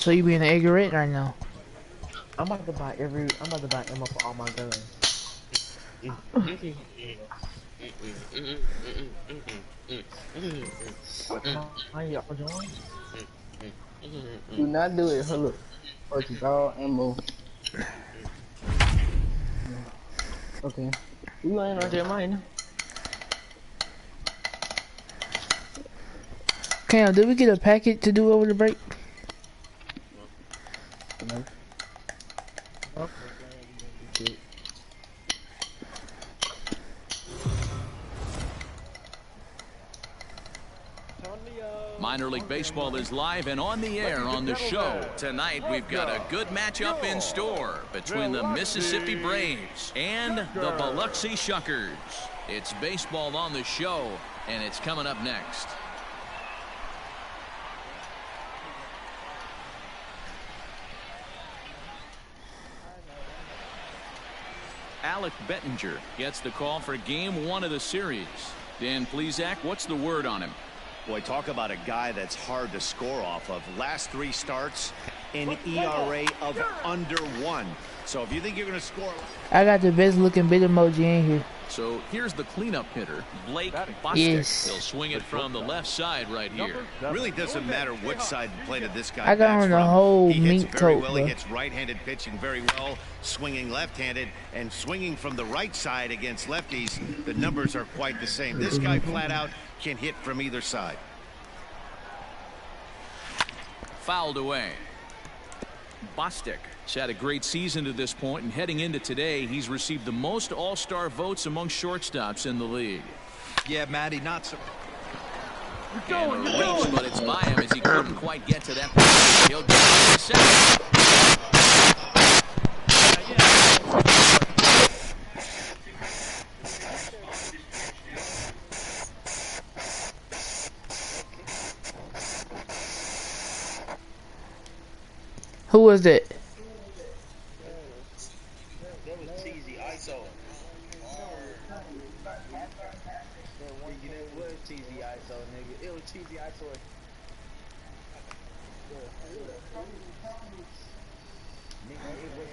So you being ignorant right now? I'm about to buy ammo for all my guns. Do not do it. Look. Purchase all ammo. Okay. We laying right there, mine. Cam, did we get a packet to do over the break? Minor League Baseball is live and on the air on the show. Tonight, we've got a good matchup in store between the Mississippi Braves and the Biloxi Shuckers. It's baseball on the show, and it's coming up next. Alec Bettinger gets the call for Game 1 of the series. Dan Plesac, what's the word on him? Boy, talk about a guy that's hard to score off of. Last 3 starts, an ERA of under 1. So if you think you're going to score... I got the best looking bit emoji in here. So here's the cleanup hitter, Blake Bostic. Yes. He'll swing it from the left side right here. Really doesn't matter which side of the plate of this guy I got on the whole mink coat, well. He hits right-handed pitching very well, swinging left-handed, and swinging from the right side against lefties. The numbers are quite the same. This guy flat out can hit from either side. Fouled away. Bostic has had a great season to this point, and heading into today, he's received the most all-star votes among shortstops in the league. Yeah, Matty, not so. And a reach, but it's by him as he couldn't quite get to that point. He'll get to second. Who was that?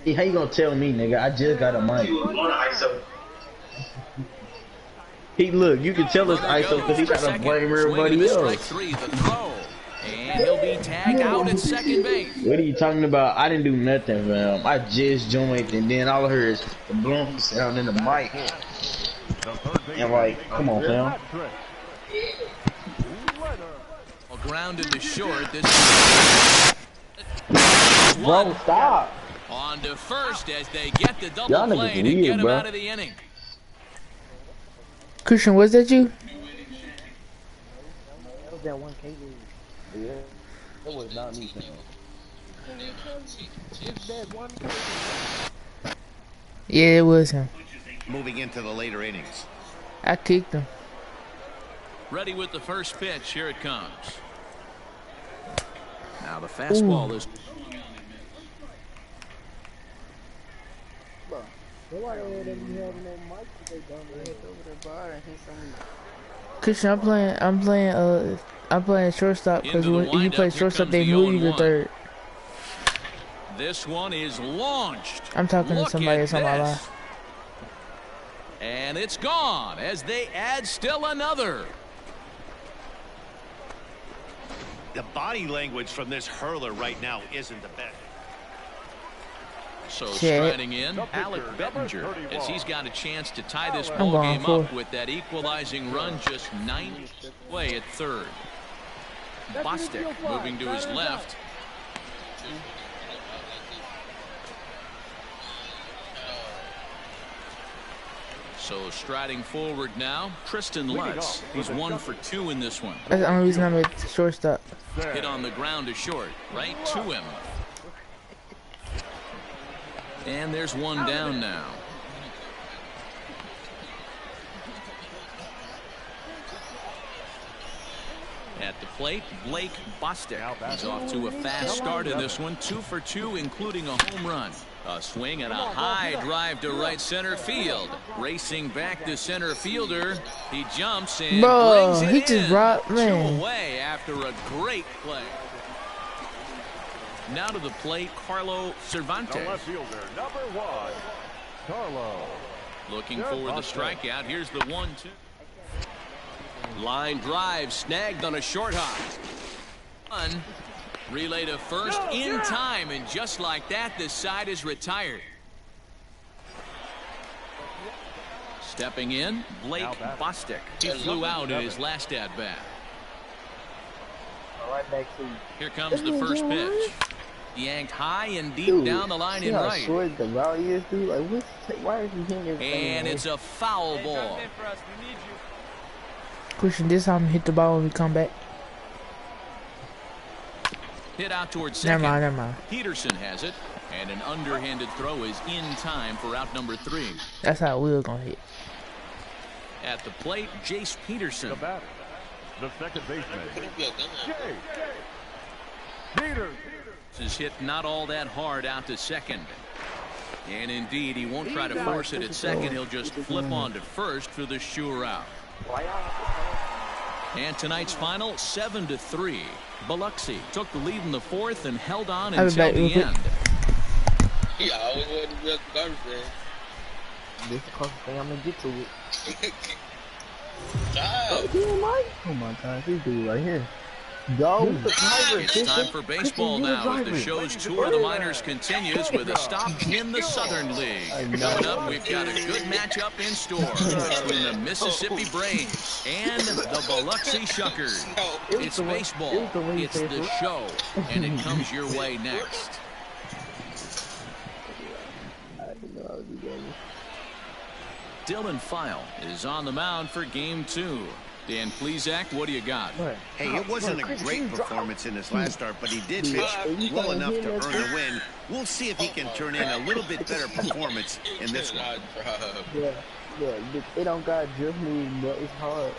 Hey, how you gonna tell me, nigga? I just got a mic. He look, you can tell us ISO because he gotta blame everybody else. And he'll be tagged out at second base. What are you talking about? I didn't do nothing, fam. I just joined, and then all I heard is the bloom sound in the mic. And like, come on, fam. Grounded to short. This bro, stop. On to first as they get the double play to get him out of the inning. Christian, was that you? That was that one K. Yeah, that was not me. Yeah, it was him. Moving into the later innings. I kicked him. Ready with the first pitch. Here it comes. Now the fastball is. Christian, I'm playing shortstop because when you play shortstop, they move you to third. This one is launched. I'm talking to somebody that's on my line. And it's gone as they add still another. The body language from this hurler right now isn't the best. So striding in, Alec Bettinger, as he's got a chance to tie this ball game up with that equalizing run just 9 away at third. Bostic moving to his left. So striding forward now, Tristan Lutz. He's 1 for 2 in this one. That's the only reason I'm at shortstop. Hit on the ground to short, right to him. And there's one down now. At the plate, Blake Bostic. He's off to a fast start in this one. 2 for 2, including a home run. A swing and a high drive to right center field. Racing back to center fielder. He jumps and brings it he just in. brought, man. 2 away after a great play. Now to the plate, Carlo Cervantes. The left fielder, number 1, Carlo. Looking for the strikeout. Here's the 1-2. Line drive snagged on a short hop. Relay to first in time, and just like that, this side is retired. Stepping in, Blake Bostic. He flew out in his last at-bat. Right back to you. Here comes the first pitch. Yanked high and deep down the line in right. Short the route is, dude. Like, why is he hitting everything? And it's a foul ball. Christian, this time hit the ball when we come back. Hit out towards second. Never mind. Peterson has it, and an underhanded throw is in time for out number 3. That's how we were gonna hit. At the plate, Jace Peterson. The batter, the second baseman, Jay Peterson. Is hit not all that hard out to second. And indeed, he won't try to force it at second. He'll just flip on to first for the sure out. And tonight's final, 7-3. Biloxi took the lead in the 4th and held on until the end. He always wanted to be a garbage man. This is the closest thing I'm gonna get to it. Oh my gosh, this dude right here. Go. It's time for baseball now as the show's tour of the minors continues with a stop in the Southern League. Coming up, we've got a good matchup in store between the Mississippi Braves and the Biloxi Shuckers. It's baseball, it's the show, and it comes your way next. Dylan File is on the mound for game 2. Dan Plesac, what do you got? Hey, it wasn't a great performance in his last start, but he did pitch well enough to earn a win. We'll see if he can turn in a little bit better performance in this one. Yeah, it don't got drift moves, but it's hard.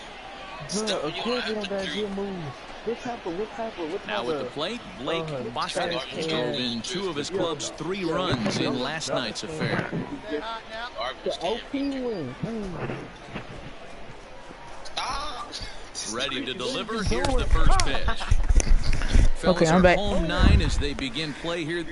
Of course it don't got drift moves. What type of now with the plate, Blake Bostic drove in 2 of his club's 3 runs in last night's affair. The OP win. Ready to deliver. Here's the first pitch. Okay, I'm back. Home 9 as they begin play here.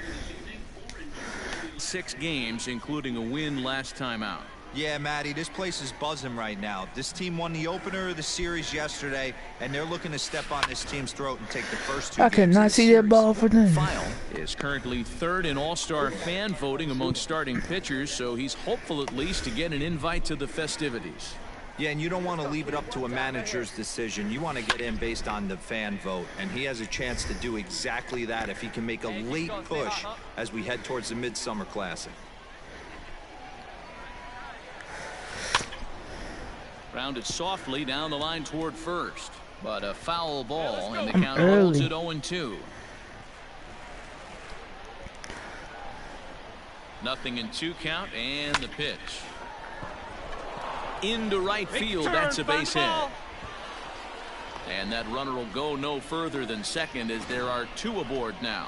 6 games, including a win last time out. Yeah, Matty, this place is buzzing right now. This team won the opener of the series yesterday, and they're looking to step on this team's throat and take the first 2 I games cannot see that ball for nothing. File is currently 3rd in All-Star fan voting among starting pitchers, so he's hopeful at least to get an invite to the festivities. Yeah, and you don't want to leave it up to a manager's decision. You want to get in based on the fan vote, and he has a chance to do exactly that if he can make a late push as we head towards the Midsummer Classic. Grounded softly down the line toward first, but a foul ball, and the count holds it 0-2. Nothing in 2 count, and the pitch. Into right field, that's a base hit. And that runner will go no further than second as there are 2 aboard now.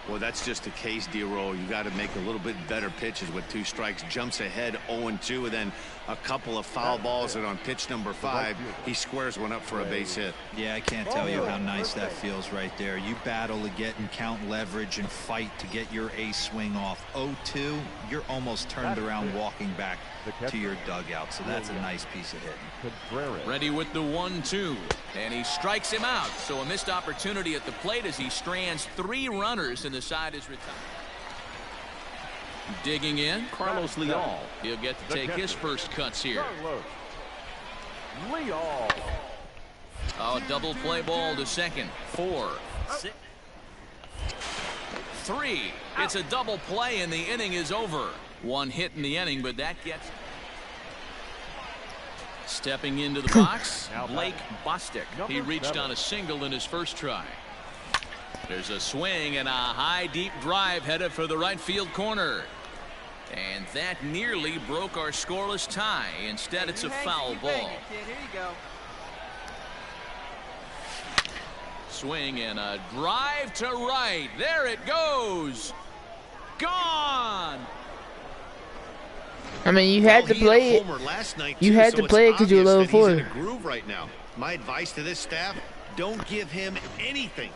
Well, that's just the case, D-Roll. You got to make a little bit better pitches with 2 strikes. Jumps ahead 0-2, and then a couple of foul balls, and on pitch number 5, he squares one up for a base hit. Yeah, I can't tell you how nice that feels right there. You battle to get and count leverage and fight to get your ace swing off. 0-2, you're almost turned around walking back to your dugout, so that's a nice piece of hitting. Ready with the 1-2, and he strikes him out. So a missed opportunity at the plate as he strands 3 runners, and the side is retired. Digging in, Carlos Leal. He'll get to take his first cuts here. Oh, double play ball to second. 4, 6, 3. It's a double play, and the inning is over. 1 hit in the inning, but that gets. Stepping into the box, Blake Bostic. He reached on a single in his first try. There's a swing and a high deep drive headed for the right field corner. And that nearly broke our scoreless tie. Instead, it's a foul ball. Here you go. Swing and a drive to right. There it goes. Gone. I mean, you had to play it. You had to play it because you're low 4. He's in a groove right now. My advice to this staff: don't give him anything.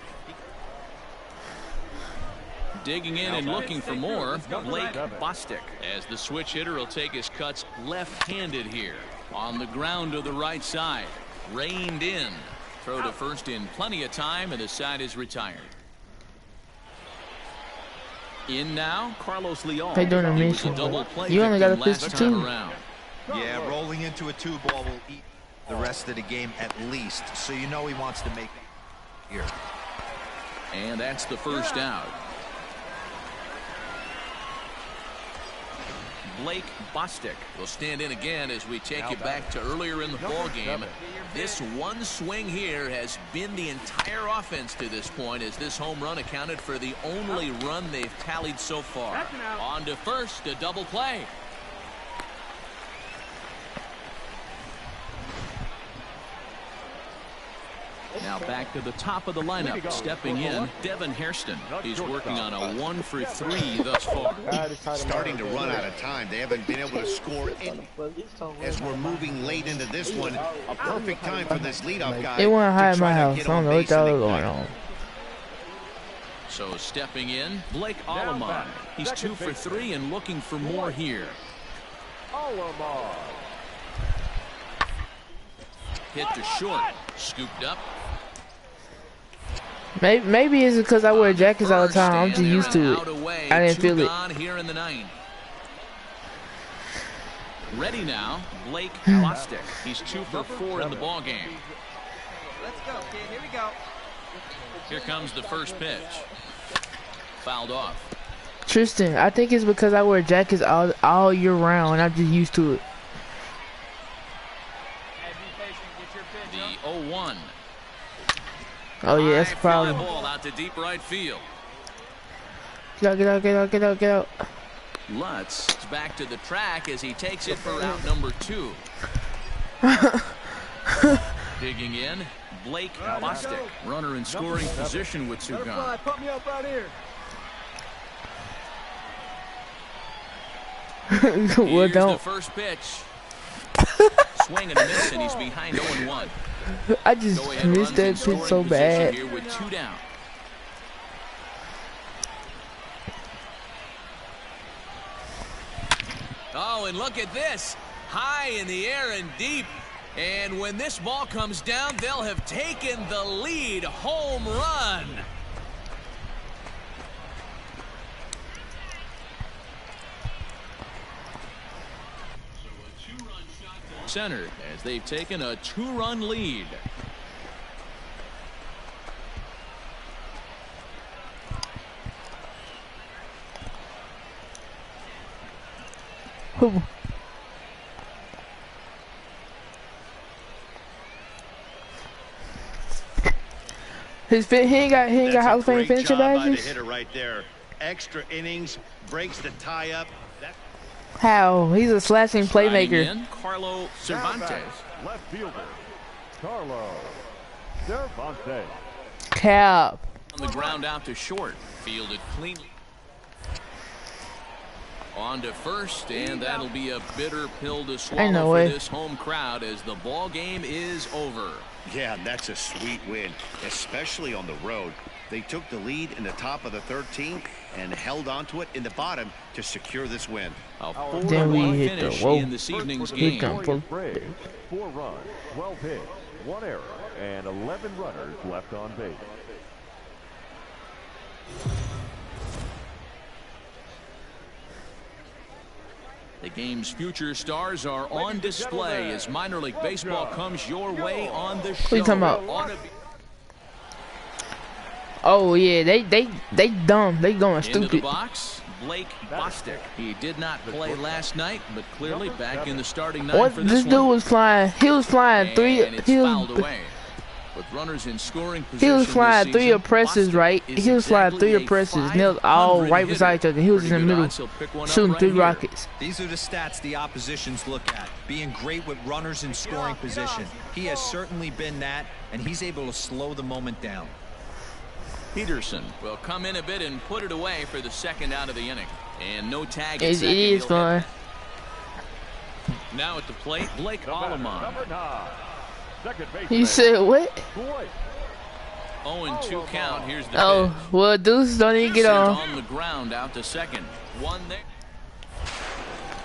Digging in and looking for more, Blake Bostic. As the switch hitter will take his cuts left-handed here. On the ground to the right side. Reined in. Throw to first in plenty of time, and the side is retired. In now, Carlos Leon. They doing a mission. You only got a pistol too. Yeah, rolling into a 2-ball will eat the rest of the game at least, so you know he wants to make it here. And that's the first out. Blake Bostic will stand in again as we take you back to earlier in the ball game. This one swing here has been the entire offense to this point, as this home run accounted for the only run they've tallied so far. On to first, a double play. Now back to the top of the lineup. Stepping in, Devin Hairston. He's working on a 1 for 3 thus far. Starting to run out of time. They haven't been able to score any. As we're moving late into this one, a perfect time for this leadoff guy. It went high in my house. I don't know what y'all are going on. So stepping in, Blake Alleman. He's 2 for 3 and looking for more here. Hit to short. Scooped up. Maybe it's because I wear jackets all the time. I'm just used to it. I didn't feel it. Here in the 9th. Ready now, Blake Bostic. He's 2 for 4 in the ball game. Let's go, kid. Here we go. Here comes the first pitch. Fouled off. Tristan, I think it's because I wear jackets all year round. I'm just used to it. The 0-1. Oh yeah, that's a problem. Ball out to deep right field. Get out. Lutz is back to the track as he takes it for out number 2. Digging in, Blake Bostic, runner in scoring position with 2 gone. Put me up right here. Well, don't. The first pitch. Swing and a miss, and he's behind 0-1. I just missed that pitch so bad. Here with 2 down. Oh, and look at this. High in the air and deep. And when this ball comes down, they'll have taken the lead. Home run. Center as they've taken a 2-run lead. He ain't got Hall of Fame finisher badges. Hitter right there. Extra innings, breaks the tie up. How? He's a slashing playmaker. In, Carlo Cervantes. Left fielder, Carlo Cervantes. Cap. On the ground out to short. Fielded cleanly. On to first, and that'll be a bitter pill to swallow for this home crowd as the ball game is over. Yeah, and that's a sweet win, especially on the road. They took the lead in the top of the 13th and held on to it in the bottom to secure this win. A 4-1 finish in this evening's game. 4 runs, 12 hits, 1 error, and 11 runners left on base. The game's future stars are on display as minor league baseball comes your way on the show. What are you talking about? Oh yeah, they dumb. They going stupid. Into the box, Blake Bostic. He did not play last night, but clearly back in the starting 9 for this dude was flying. He was flying fouled away. With runners in scoring position, he was flying 3 oppressors, right? He was flying 3 oppressors, and they was all right beside each other. He was in the middle, shooting 3 rockets. These are the stats the oppositions look at. Being great with runners in scoring position. He has certainly been that, and he's able to slow the moment down. Peterson will come in a bit and put it away for the 2nd out of the inning. And no tag. It is fun. Now at the plate, Blake Alleman. You said what? 0-2 count. Here's the Oh, pitch. well, Deuce don't even get on. On the ground out to second. One there.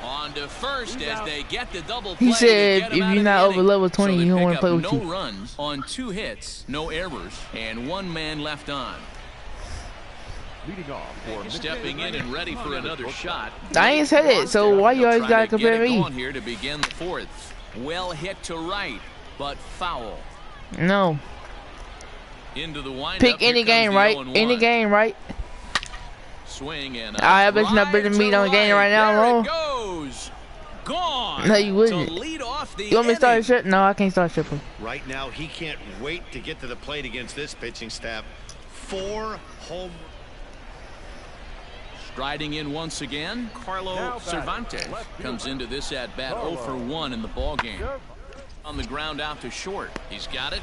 On to first as they get the double play. He said if you're not over level 20, you don't want to play with you. No runs on 2 hits, no errors, and 1 man left on. Leading off for Stepping in and ready for another shot. I ain't said it, so why you always gotta compare me? On here to begin the 4th. Well hit to right, but foul. No. Into the windup. Pick any game, right? Any game, right? Swing and I bet you not better than me on the game right now, bro. Goes. Gone. No, you wouldn't. Lead off the You want me to start shit? No, I can't start shipping. Right now, he can't wait to get to the plate against this pitching staff. 4 home. Striding in once again, Carlo Cervantes comes into this at bat 0 for 1 in the ball game. On the ground out to short. He's got it.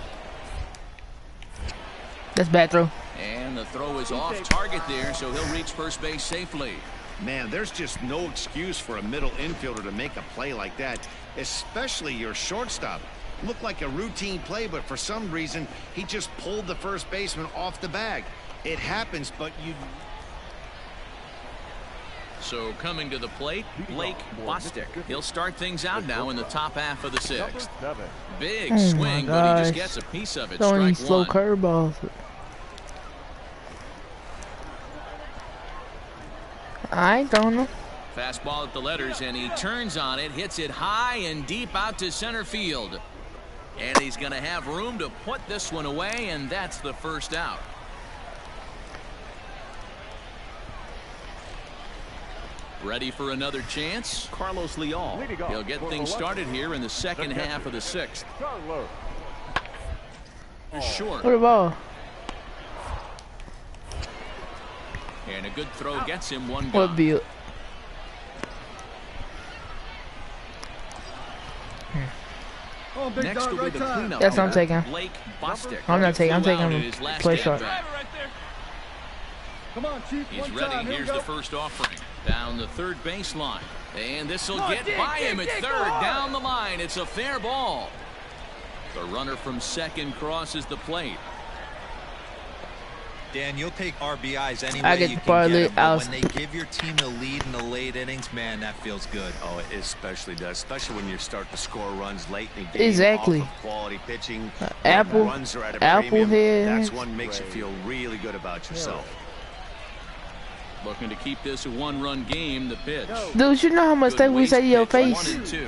That's bad throw. And the throw is off target there, so he'll reach first base safely. Man, there's just no excuse for a middle infielder to make a play like that, especially your shortstop. Looked like a routine play, but for some reason, he just pulled the first baseman off the bag. It happens, but you... So coming to the plate, Blake Bostic. He'll start things out now in the top half of the 6th. Big swing, but he just gets a piece of it. Throwing Strike slow 1. curveballs. I don't know. Fastball at the letters, and he turns on it, hits it high and deep out to center field. And he's going to have room to put this one away, and that's the first out. Ready for another chance? Carlos Leal. He'll get things started here in the second half of the 6th. Short. What a ball. And a good throw gets him 1 What gone. bill? Next will be the cleanup. That's what I'm taking. Blake Bostic. I'm not taking. I'm taking him. Play short. Come on, Chief. He's ready. Here's the first offering. Down the third baseline. And this will get by him at third. Down the line. It's a fair ball. The runner from second crosses the plate. Dan, you'll take RBIs any I way get you can barely get them, but out. when they give your team the lead in the late innings, man, that feels good. Oh, it especially does, especially when you start to score runs late in the game. Exactly. Off of quality pitching. Apple, Runs are at a apple premium. head. That's one makes you feel really good about yourself. Looking to keep this a 1-run game. The pitch. Dude, you know how much that we say to your face? 1-2.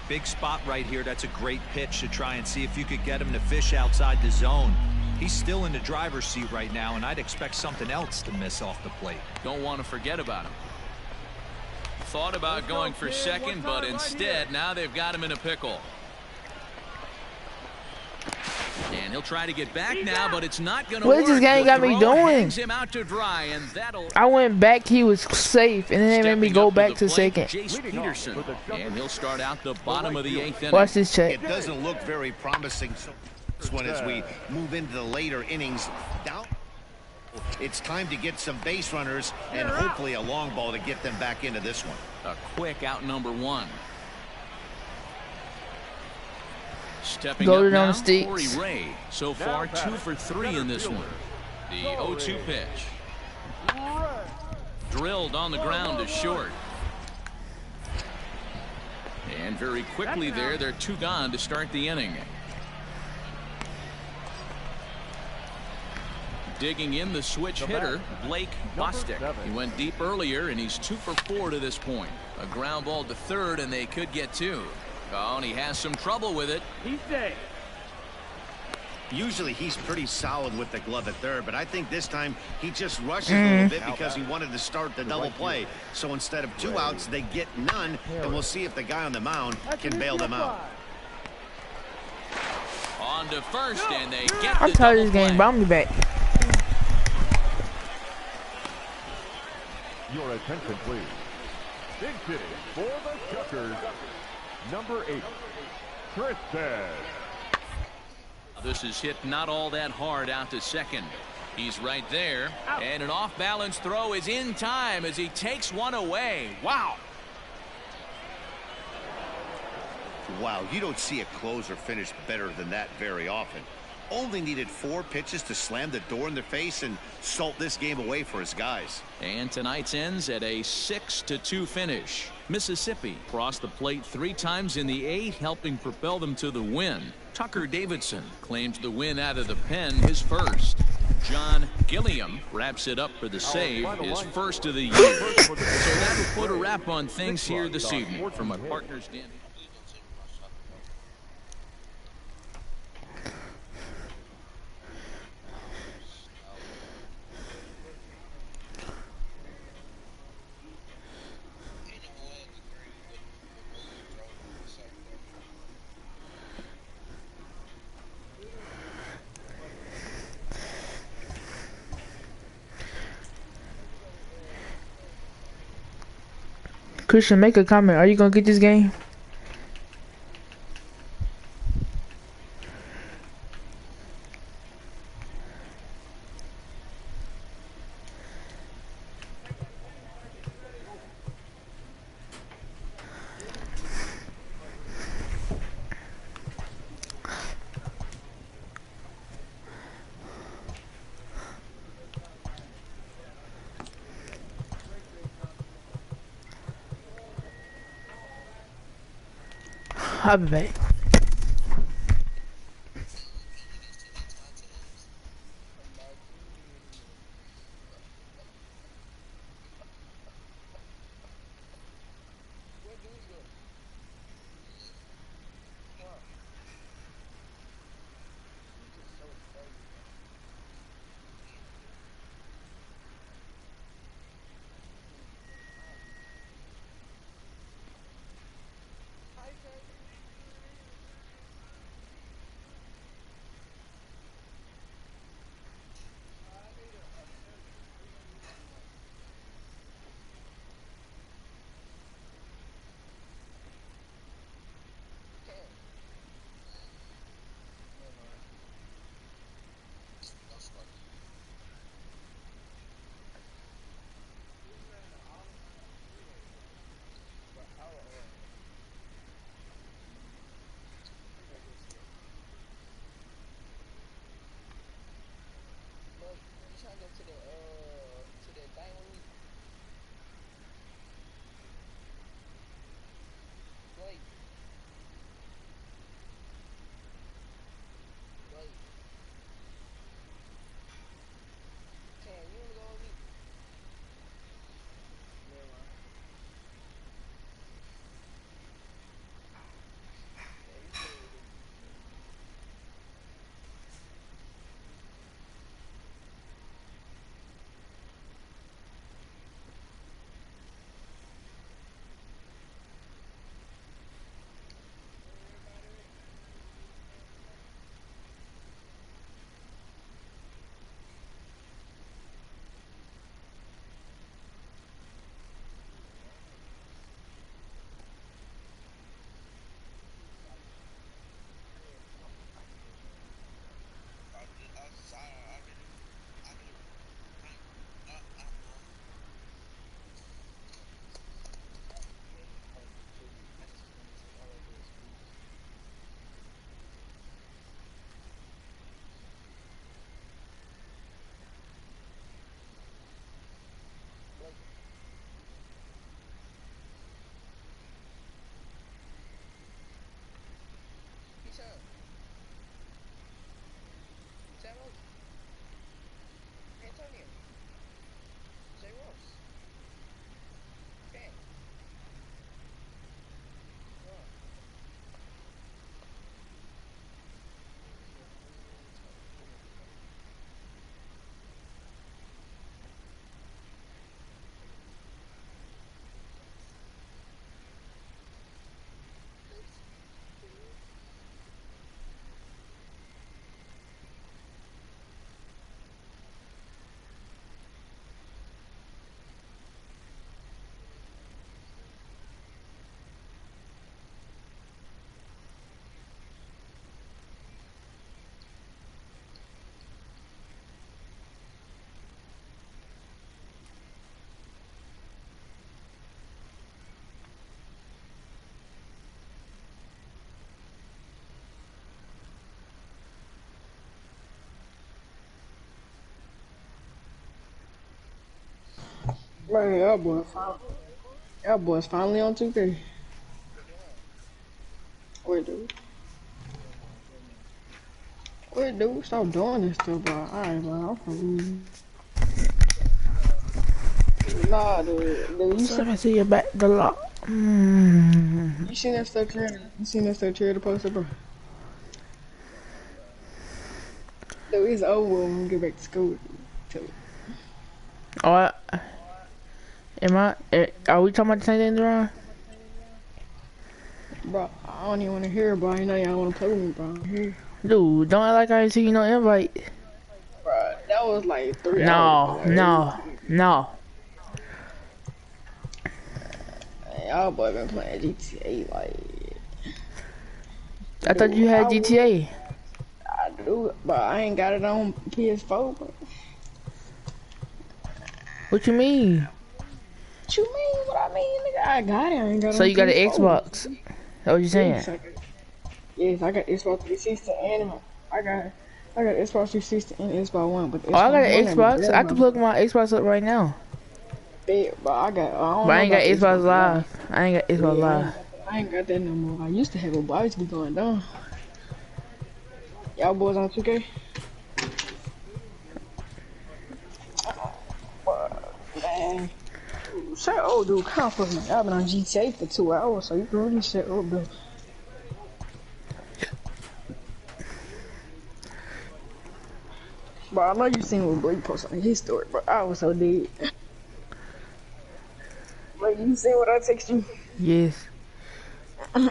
Big spot right here. That's a great pitch to try and see if you could get him to fish outside the zone. He's still in the driver's seat right now, and I'd expect something else to miss off the plate. Don't want to forget about him. Thought about going for second, but instead, now they've got him in a pickle. And he'll try to get back now, but it's not going to work. What this game got me doing? Hangs him out to dry, and that'll... I went back, he was safe, and then they made me go back to second. Jace Peterson, and he'll start out the bottom of the 8th inning. Watch this check. It doesn't look very promising. This one as we move into the later innings. Down. It's time to get some base runners and hopefully a long ball to get them back into this one. A quick out number 1. Stepping Go up down now, the sticks. Corey Ray. So far, 2 for 3 in this one. The 0-2 pitch. Drilled on the ground to short. And very quickly there, they're 2 gone to start the inning. Digging in the switch hitter, Blake Bostic. He went deep earlier, and he's 2 for 4 to this point. A ground ball to third, and they could get 2. Oh, and he has some trouble with it. He's safe. Usually he's pretty solid with the glove at third, but I think this time he just rushes a little bit because he wanted to start the double play. So instead of 2 outs, they get none, and we'll see if the guy on the mound can bail them out. On to first, and they get I'm the tired double of this game, but I'm gonna be back. Your attention, please. Big hitting for the Chuckers, number 8, Tristan. This is hit not all that hard out to second. He's right there, and an off-balance throw is in time as he takes one away. Wow. Wow, you don't see a closer finish better than that very often. Only needed 4 pitches to slam the door in their face and salt this game away for his guys. And tonight's ends at a 6-2 finish. Mississippi crossed the plate 3 times in the 8th, helping propel them to the win. Tucker Davidson claims the win out of the pen, his first. John Gilliam wraps it up for the save, his first of the year. So that'll put a wrap on things here this evening. From my partners, Dan. Christian, make a comment. Are you gonna get this game? I'll be back. Man, y'all boys finally on 2K. Wait, dude. Stop doing this stuff, bro. Alright, bro. I'm from. Nah, dude. You see you back the lock. You seen that stuff here? You seen that stuff here to post up, bro? Dude, it's over when we get back to school. Oh, are we talking about the same thing, Ron? Bro, I don't even want to hear it, bro. I know y'all want to play with me, bro. Here. Dude, don't act like I ain't see you no invite. Bro, that was like 3 hours. No. Y'all boy been playing GTA like. I thought you had GTA. I do, but I ain't got it on PS4. Bro. What you mean? What you mean? What I mean, nigga? I got it. I ain't got it. So on you got an PS4. Xbox? That's what you saying? Yes, I got Xbox 360 and I got Xbox 360 and Xbox One. But I got an Xbox. I can plug my Xbox up right now. But I ain't got Xbox Live. I ain't got Xbox Live. I ain't got that no more. I used to have it, but I used to be going down. Y'all boys on 2K? Man. Shut up, dude. Come for me. I've been on GTA for 2 hours, so you can really shut up, dude. Bro, I know you seen what Blake posted on his story, but I was so dead. Like, you seen what I text you? Yes. Bro,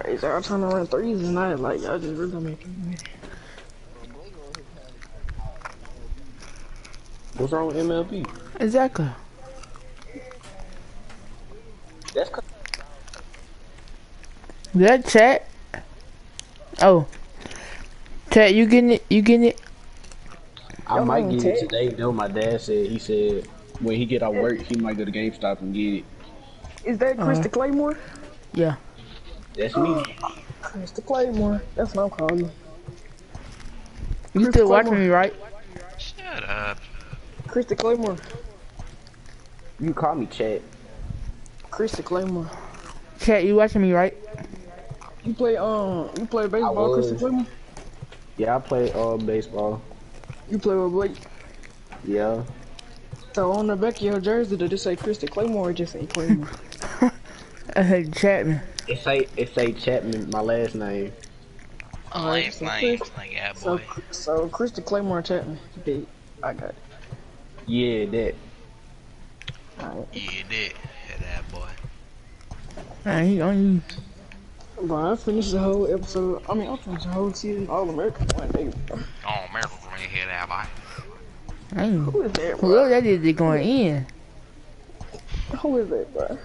is y'all trying to run threes tonight? Like, y'all just really making me. What's wrong with MLB? Exactly. That's that chat. Oh. Chat, you getting it? I might get it today, though. My dad said, he said when he get out work, he might go to GameStop and get it. Is that Krista Claymore? Yeah. That's me. Krista Claymore. That's what I'm calling you. You still watching me, right? Shut up. Krista Claymore. You call me Chad. Krista Claymore. Chat, you watching me, right? You play baseball, Krista Claymore? Yeah, I play baseball. You play with Blake? Yeah. So on the back of your jersey, did it say Krista Claymore or just say Claymore? Chapman. It say Chapman, my last name. Lame, like yeah, boy. So Krista Claymore Chapman. I got it. Yeah, that. Alright. Yeah, that boy. Man, he on you. Bro, I finished the whole episode. I finished the whole season All American one day. All American from your head out, boy. Who is that, bro? Whoever that is going in. Who is that, bro?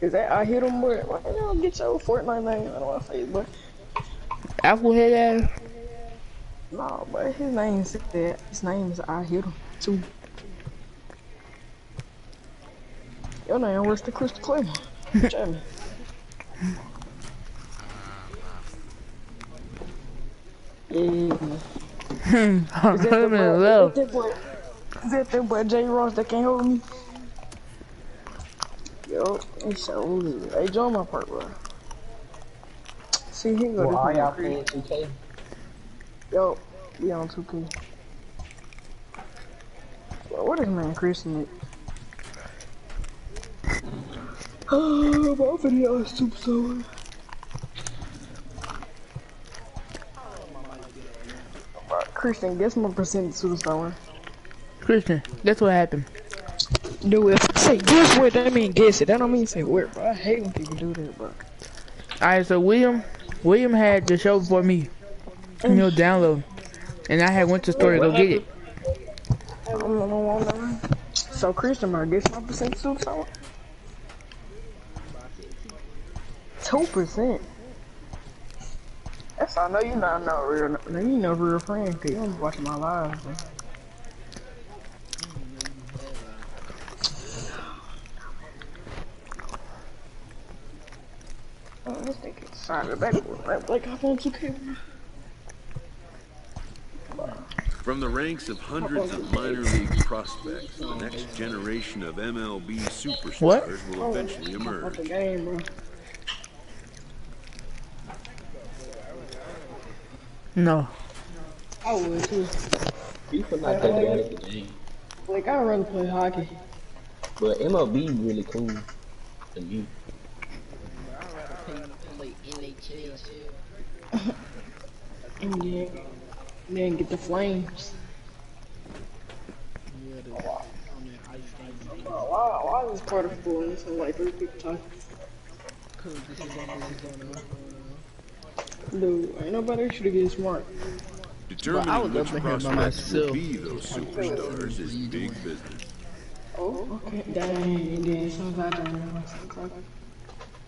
Is that I hit him, boy? Why you don't get your Fortnite name out of my face, boy? Applehead ass? No, but his name is that. His name is I hit him too. Your name worse than Krista Claymore. Jamie. Yeah. Is that boy J. Ross that can't hold me? Yo, it's so easy. Hey, join my part, bro. See, he go Well, y'all playing 2K? Yo, we on 2K. Bro, what is man Christian? Oh, my video is super so. Christian, guess my percentage superstar. Christian, guess what happened? Do it. Say guess what? That mean guess it. That don't mean say what, bro. I hate when people do that, bro. Alright, so William had the show before me. You know, download. And I had went to the store to go get it. So Christian, bro, guess my percentage superstar. 2%. That's I know you not no real. You know real friend, cause you don't be watching my lives. Bro. Oh, this thing is sorry, back like I want 2K. From the ranks of hundreds of minor league prospects, the next generation of MLB superstars will eventually emerge. No. I would too. FIFA not that bad at the game. Like, I'd rather play hockey. But MLB really cool to me. And then get the flames. Why is this part of full? It's like 3 people talking. Dude, ain't nobody should have get smart. Determining which prospects will be those superstars is big business. Oh, okay. Dang, then sometimes I don't know.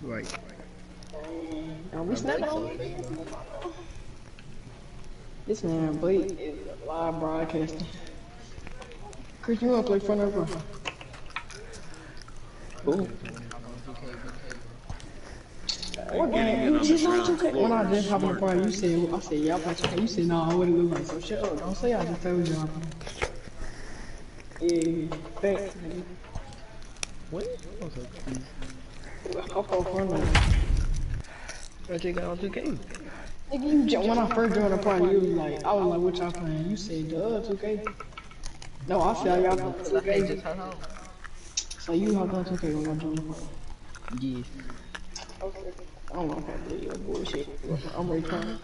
Right. Don't be snapping on me. This man, Blake, is a live broadcaster. Chris, you wanna play front of her? Ooh. What game? You just not 2K. When I just hopped in the car, you said, I said, yeah, I play 2K. You said, no, I wouldn't look like so. Shut up. Don't say I just told you. Yeah, thanks. What? Hop on front of her. I just got on 2K. Nigga, when I first joined the party, you was like, I was like, what y'all playing? You said, 2K. No, I said y'all playing 2K. So you hopped on 2K when I joined the party? Yes. Okay. I don't know if I believe your bullshit. I'm returning.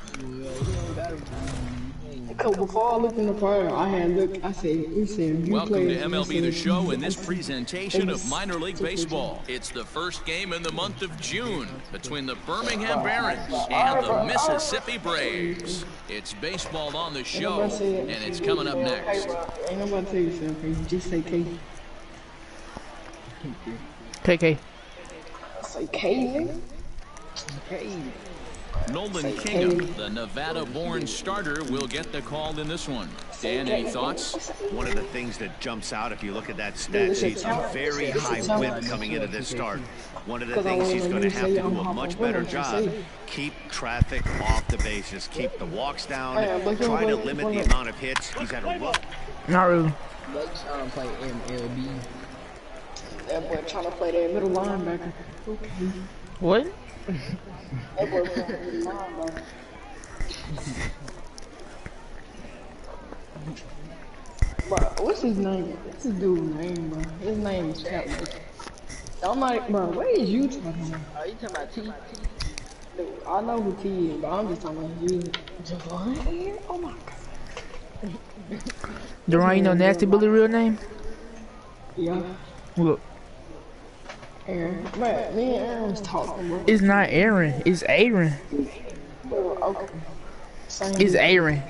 Because before I looked in the party, I said, you said, you Welcome play to MLB The Show and this presentation of minor league baseball. It's the first game in the month of June between the Birmingham Barons and the Mississippi Braves. It's baseball on the show, and it's coming up next. Ain't nobody tell you something, just say K. KK. Say K, nigga. K. Nolan Kingham, the Nevada-born starter, will get the call in this one. Dan, any thoughts? One of the things that jumps out if you look at that stat sheet, a very high whip coming into this start. One of the things he's going to have to do a much better job, keep traffic off the bases, keep the walks down, try to limit the amount of hits. He's had a rough. Not really. Blake's trying to play MLB. That boy trying to play that middle linebacker. Okay. What? That boy playing middle linebacker. Bro, what's his name? What's this dude's name, bro? His name is Captain. I'm like, bro, what is you talking about? Are you talking about T? Dude, I know who T is, but I'm just talking about you. Javon? Oh my god. Duran, you know Nasty Bully real name? Yeah. Look. Aaron. Man, me and Aaron was talking, bro. It's not Aaron. It's Aaron. Okay. It's Aaron.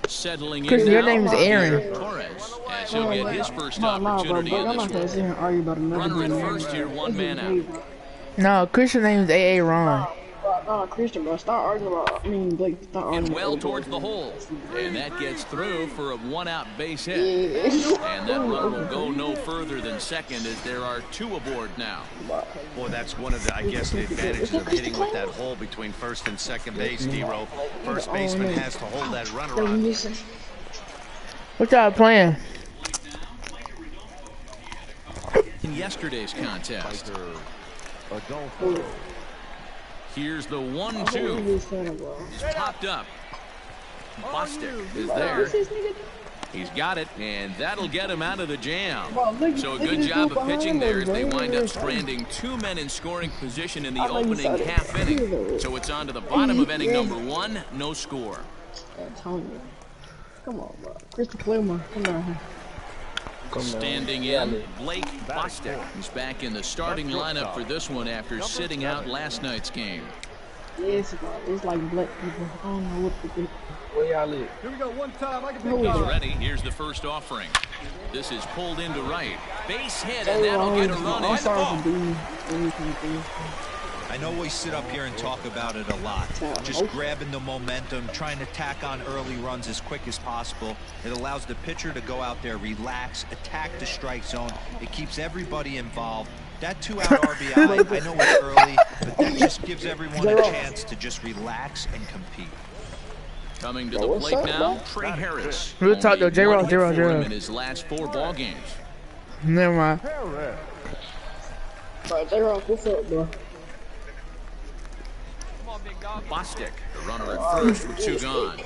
Settling Chris, in your now, name is Aaron. Torres, as he'll get his first opportunity in this one. Runner at first here, one man out. No, Christian name is AA Ron. No, Christian, bro. Stop arguing about. Blake, stop arguing. And well towards the hole. And that gets through for a one-out base hit. And that run will go no further than second as there are 2 aboard now. Boy, that's one of the, I guess, the advantages of hitting with that hole between first and second base, D-Row. First baseman has to hold that runner on. What y'all playing? In yesterday's contest. Here's the 1-2. He's popped up. Bostic is there. He's got it, and that'll get him out of the jam. So a good job of pitching there as they wind up stranding 2 men in scoring position in the opening half inning. So it's on to the bottom of inning number 1, no score. Come on, bro. Christy Clemmer, come on. Standing in, Blake Bostic. He's back in the starting lineup for this one after sitting out last night's game. Yes, it's like black people. I don't know what to do. Where y'all live? Here we go, one time. I can He's ready. Here's the first offering. This is pulled into right. Base hit, and that'll get a run in. I know we sit up here and talk about it a lot. Just grabbing the momentum, trying to tack on early runs as quick as possible. It allows the pitcher to go out there, relax, attack the strike zone. It keeps everybody involved. That 2-out RBI, I know it's early, but that just gives everyone a chance to just relax and compete. Coming to the plate now, Trey Harris. Real talk though, J-Rock. In his last 4 ball games. Never mind. Bro, J-Rock, what's up, bro? Bostic, the runner at first with 2 gone.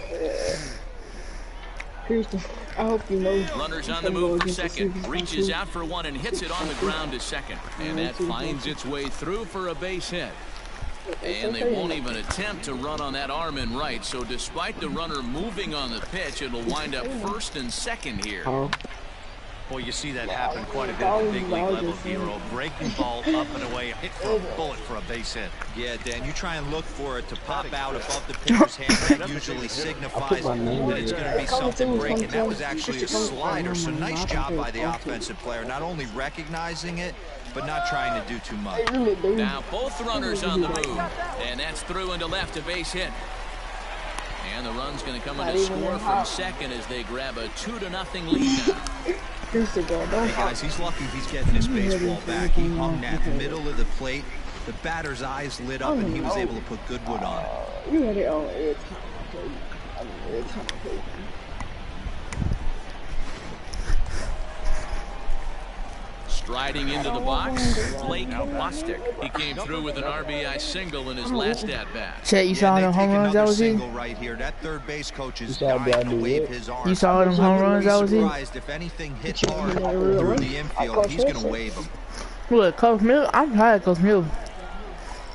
Houston, I hope you know. Runners on the move for second. Reaches out for one and hits it on the ground to second. And that finds its way through for a base hit. And they won't even attempt to run on that arm in right. So despite the runner moving on the pitch, it'll wind up first and second here. Well, you see that happen quite a bit at the big league level, Hero. Breaking ball up and away, hit for a bullet for a base hit. Yeah, Dan, you try and look for it to pop out above the pitcher's hand. That usually signifies that it's going to be something breaking. That was actually a slider, so nice job by the offensive player, not only recognizing it, but not trying to do too much. Now both runners on the move, and that's through into left, a base hit. And the run's going to come in to score from second as they grab a 2-0 lead now. Hey guys, he's lucky he's getting his baseball back. He hung that middle of the plate. The batter's eyes lit up and he was able to put good wood on it. You had it on every time. Striding into the box, Blake Bostic. He came through with an RBI single in his last at-bat. Chet, you saw the home runs I was in? Right here. That third base coach is dying to wave his arm. You saw them home runs I was in? If anything hits hard through the infield, he's going to wave them. Look, Coach Mill, I'm tired of Coach Mill.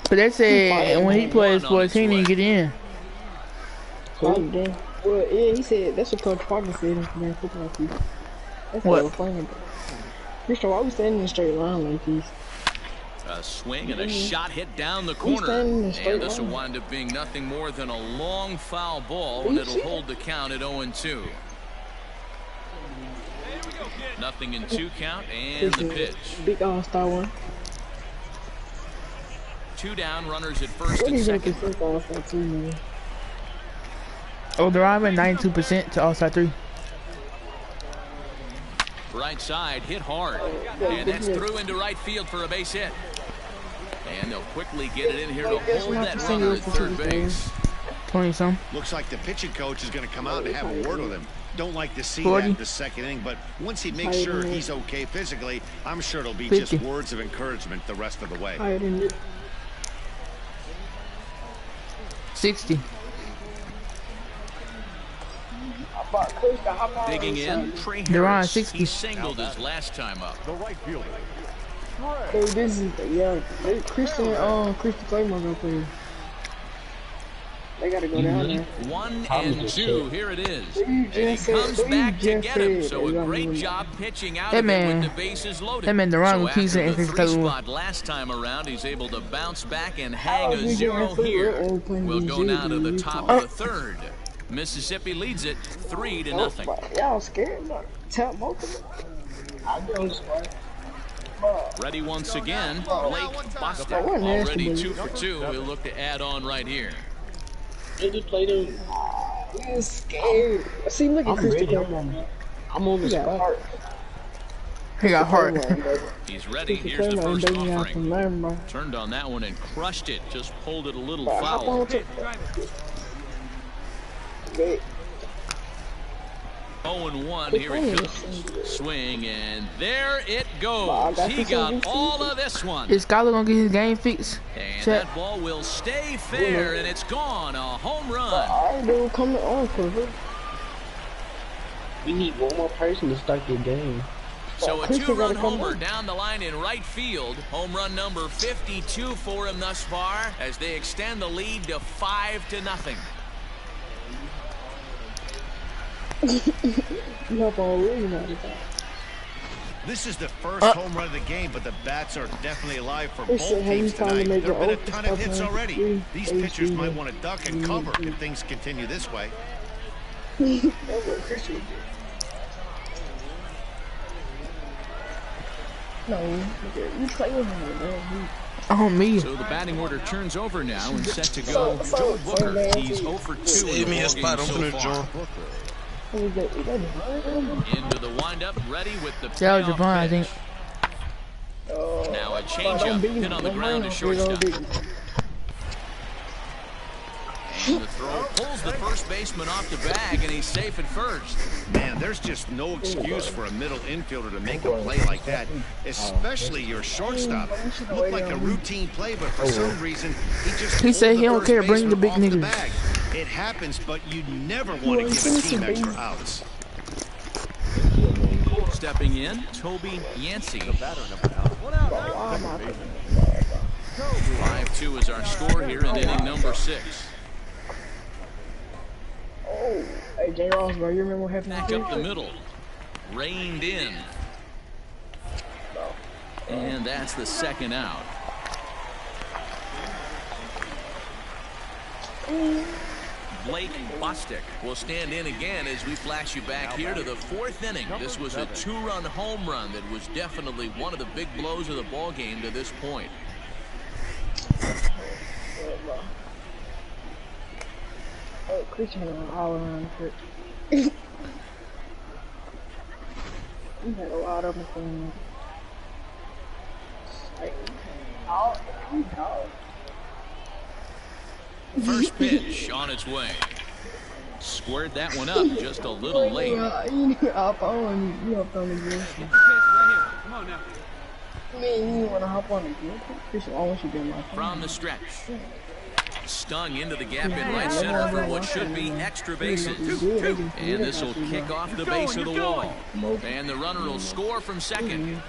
But they said when he plays for a team, he get in. Well, yeah, he said, that's what Coach Parker said. That's what funny. Mr. Why we standing in a straight line like this? A swing and a shot hit down the corner. And this will wind up being nothing more than a long foul ball, and it'll hold the count at 0-2. Nothing in 2 count, and the pitch. Big all-star one. 2 down, runners at first and second. Oh, they're at 92% to all-star 3. Right side, hit hard. And that's through into right field for a base hit. And they'll quickly get it in here to hold that runner at third base. 20-some. Looks like the pitching coach is going to come out and have a word with him. Don't like to see that in the second inning, but once he makes sure he's okay physically, I'm sure it'll be just words of encouragement the rest of the way. 60. Digging in, Trey They're on Harris. 60. He singled his last time up. The right fielder. Hey, this is Christian Claymore gonna play. They gotta go down there. 1-2. Here it is. And he comes back to get him. So a great job pitching out of it with the bases loaded. That man, the wrong so keys after the 3 spot last time around, he's able to bounce back and hang a 0 here. We'll go now to the top of the third. Mississippi leads it 3-0. Y'all scared? Tell most of Ready once again, Blake Bostic. Already 2 for 2. He'll look to add on right here. They just played him. He was scared. See, look at Christian. I'm on the spot. He got heart. He's ready. Here's the first offering. Turned on that one and crushed it. Just pulled it a little foul. 0-1, here it comes. Swing, and there it goes. He got all of this one. Is Skyler gonna get his game fixed? And that ball will stay fair, and it's gone. A home run. We need one more person to start the game. So a 2-run homer down the line in right field. Home run number 52 for him thus far as they extend the lead to 5-0. This is the first home run of the game, but the bats are definitely alive for both teams tonight. There have been a ton of hits already. These pitchers might want to duck and cover if things continue this way. No, you play with him, man. Oh, me. So the batting order turns over now and set to go. Joe Booker, he's 0 for 2 in the ball game so far. Into the windup, ready with the payoff I think. Now a changeup hit on the ground to shortstop. And the throw pulls the first baseman off the bag, and he's safe at first. Man, there's just no excuse for a middle infielder to make a play like that, especially your shortstop. Looked like a routine play, but for some reason, he said he don't care. Bring the big niggas. It happens, but you never want to give a team extra outs. Stepping in, Toby Yancey. 5-2 is our score here in inning number 6. Oh, hey, J. Ross, bro, you remember what happened? Back up the middle. Reined in. And that's the second out. Blake Bostic will stand in again as we flash you back here to the 4th inning. This was a 2-run home run that was definitely one of the big blows of the ball game to this point. Oh, Christian had an all-around trip. He had a lot of things. First pitch on its way. Squared that one up just a little late. You hop on. You hopped on again. Come on now. Man, you want to hop on again? Christian, I want you to be my friend. From the stretch. Stung into the gap in right center for what should be extra bases. And this will kick off the base of the wall. And the runner will score from second.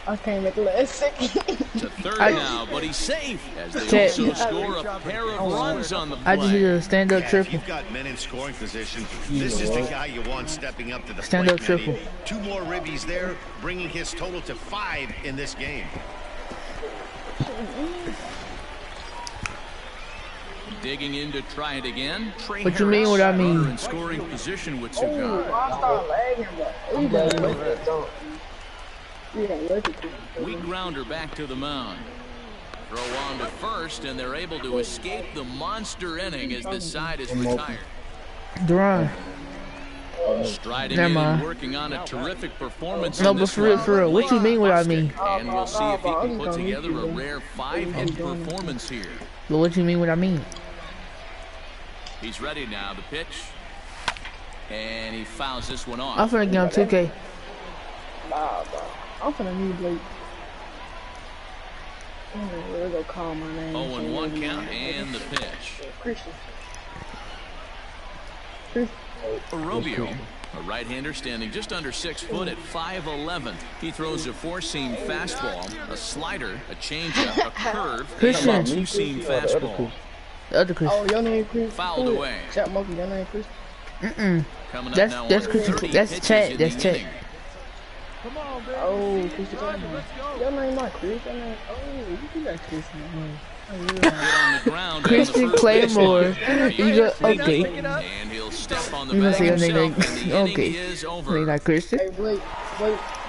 I can't make it last second. To third now, but he's safe as they also score a pair of runs on the play. I just need a stand-up triple. You've got men in scoring position. This is the guy you want stepping up to the stand-up plate. triple. 2 more ribbies there, bringing his total to 5 in this game. Digging in to try it again. What you mean? What I mean? In scoring position with Oh, I started lagging, but weak grounder back to the mound. Throw on to first, and they're able to escape the monster inning as the side is retired. Duran. Striding in and working on a terrific performance. No, but for real, what you mean? What I mean? And we'll see if he can put together a rare 5-hit performance here. But what you mean? What I mean? He's ready now. The pitch, and he fouls this one off. I'm finna get on 2K. I'm finna need Blake. We're gonna call my name. 0-1 count and the pitch. Christian. Romeo, a right-hander standing just under 6 foot at 5'11". He throws a 4-seam fastball, a slider, a changeup, a curve, and a 2-seam fastball. The other Christian. Oh, your name Chris. Fouled away. Chat Monkey, your name Chris. That's Christian. That's Chad. That's Chad. Come on, baby. Oh, Christian. Your name not Chris. Your name. Oh, you got Chris. Christian Claymore. You got okay. And he'll step on the You bag say your name himself, like and the inning okay. is over. Name like Christian. Hey, Blake.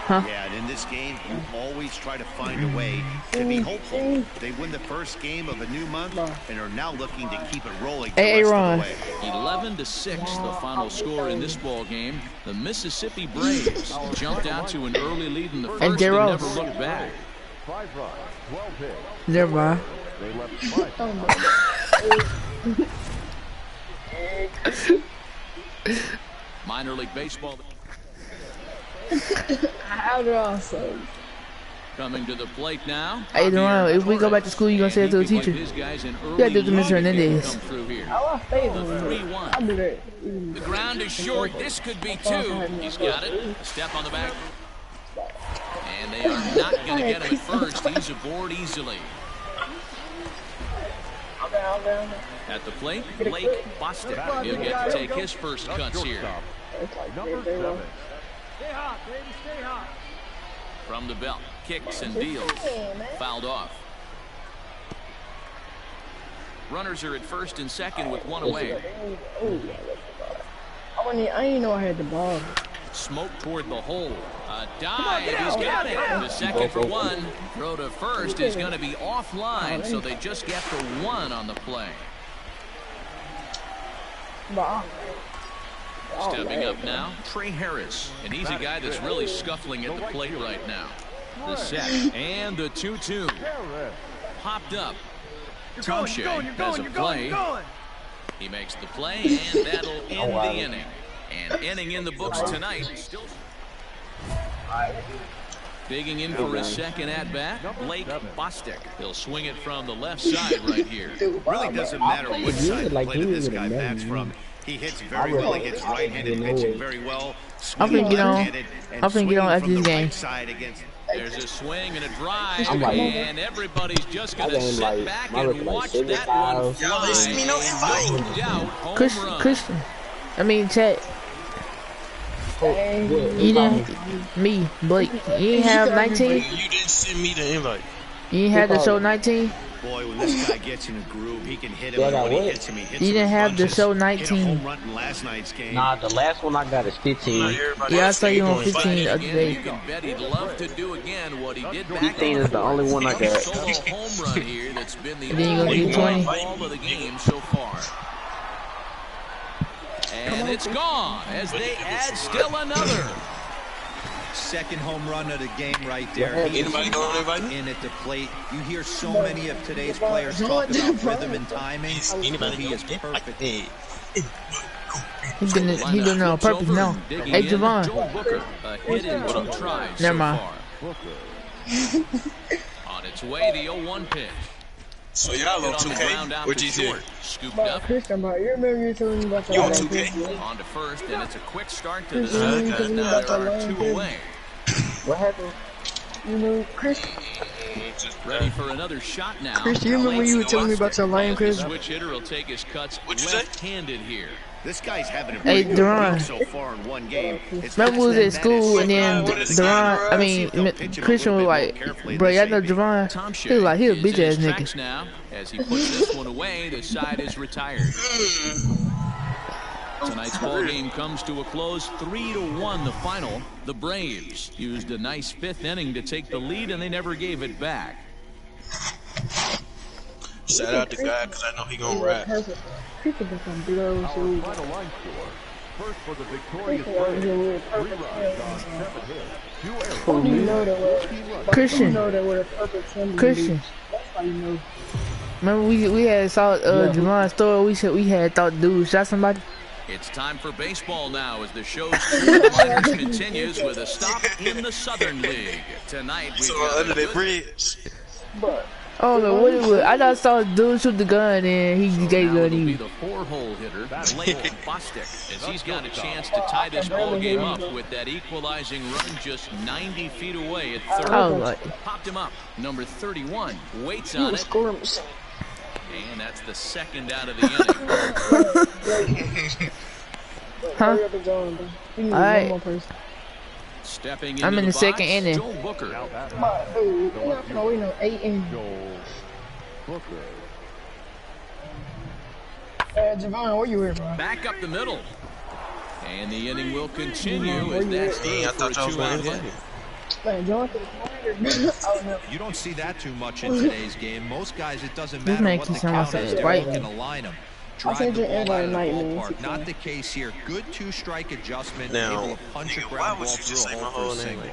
Huh? Yeah, and in this game, you always try to find a way to be hopeful. They win the first game of a new month and are now looking to keep it rolling the rest of the way. 11-6, the final score in this ball game. The Mississippi Braves jumped out to an early lead in the first and never looked back. 5 runs, 12 hits. Never mind. They left 5. Minor league baseball. How do I say? Coming to the plate now. Hey, Duran, if we go back to school, you gonna say it to the teacher? You gotta do it to Mr. Hernandez. Oh, I stayed on that. I'll do that. The ground is short. This could be 2. He's got it. A step on the back. And they are not going to get him at first. He's aboard easily. At the plate, Blake Bostic. He'll get to take his first cuts here. Number 7. Stay hot, baby, stay hot. From the belt, kicks and deals. Fouled off. Runners are at first and second with 1 away. I didn't know I had the ball. Smoke toward the hole. A dive. He's got it. The second for 1. Throw to first is going to be offline, so they just get the 1 on the play. Stepping up now, Trey Harris. And he's a guy that's really scuffling at the plate right now. The set and the 2-2. Popped up. Tumshay has a play. He makes the play, and that'll end the inning. And inning in the books tonight. Still digging in for his second at-bat, Blake Bostic. He'll swing it from the left side right here. Really doesn't matter which side the plate this guy bats from. He hits very well. He hits right-handed pitching very well. I'm gonna get on. I'm gonna get on after this game. There's a swing and a drive, and everybody's just gonna sit back and watch that one fly. No doubt, home run. Christian, I mean Chet. You didn't, me, Blake. You didn't have 19. You didn't send me the invite. You didn't have the show 19. Boy, when this guy gets in a groove, he can hit him. And when he hits him, he hits him. You didn't have the show 19. Hit a home run in last night's game. Nah, the last one I got is 15. Yeah, I saw you on 15 the other day. You can bet he'd love to do again what he did back 15 is the only one I got. solo home run here that's been the And then you gonna only get 20. ball of the game so far. And it's gone as they add still another. Second home run of the game right there. Anybody know anybody? In at the plate. You hear so many of today's players talk about rhythm and timing. He is perfect. He doing it on purpose now. Hey, Javon. Never mind. On its way, the 0-1 pitch. So y'all on 2K? What you say? Scooped up. Christian, bro, you remember you telling me about You on that? 2K? On to first, and it's a quick start to the season. Now there are 2 away. What happened? You know, Chris. Ready for another shot now. Chris, you remember when you were telling me about your line, Chris? The switch hitter will take his cuts left-handed here. This guy's having a Hey, pretty Duran. good week so far in one game. Remember we was at school and then Javon, I mean Christian was like, bro, y'all know Javon? He was like, he a bitch ass nigga. Now, as he puts this one away, the side is retired. Tonight's ball game comes to a close, 3-1 the final. The Braves used a nice 5th inning to take the lead, and they never gave it back. Shout out to God, because I know he gonna rap. People become blow. Final line score. First for the victorious Braves, 3 runs on 7 hits, 2 errors. You know that we're Christian. You know that we're a perfect family. Christian. That's how you know. Remember we had saw Javon's story. We had thought dude shot somebody. It's time for baseball now as the show's true minors continues with a stop in the Southern League. Tonight we've got under the bridge. Oh no, what it was? I thought I saw a dude shoot the gun and he gave now it it'll be you. the 4-hole hitter, Blake Bostic, as he's got a chance to tie this ball game up with that equalizing run just 90 feet away at third. I was like, Popped him up. Number 31 waits on it. And that's the second out of the inning. huh? Alright. Stepping I'm into in the box, second inning. Joel Booker. We know 8 innings. Javon, where you at, bro? Back up the middle. And the inning will continue as that's I for a thought y'all was 2-out gonna hit. You don't see that too much in today's game. Most guys, it doesn't This matter man what keeps the saying count is. outside, They're right? looking to line them. I Drive said the your ball out of the airline night, ballpark. man. Not the case here. Good 2-strike adjustment. Now, able to punch a nigga, ground why ball would you just through say a my hole whole for a name?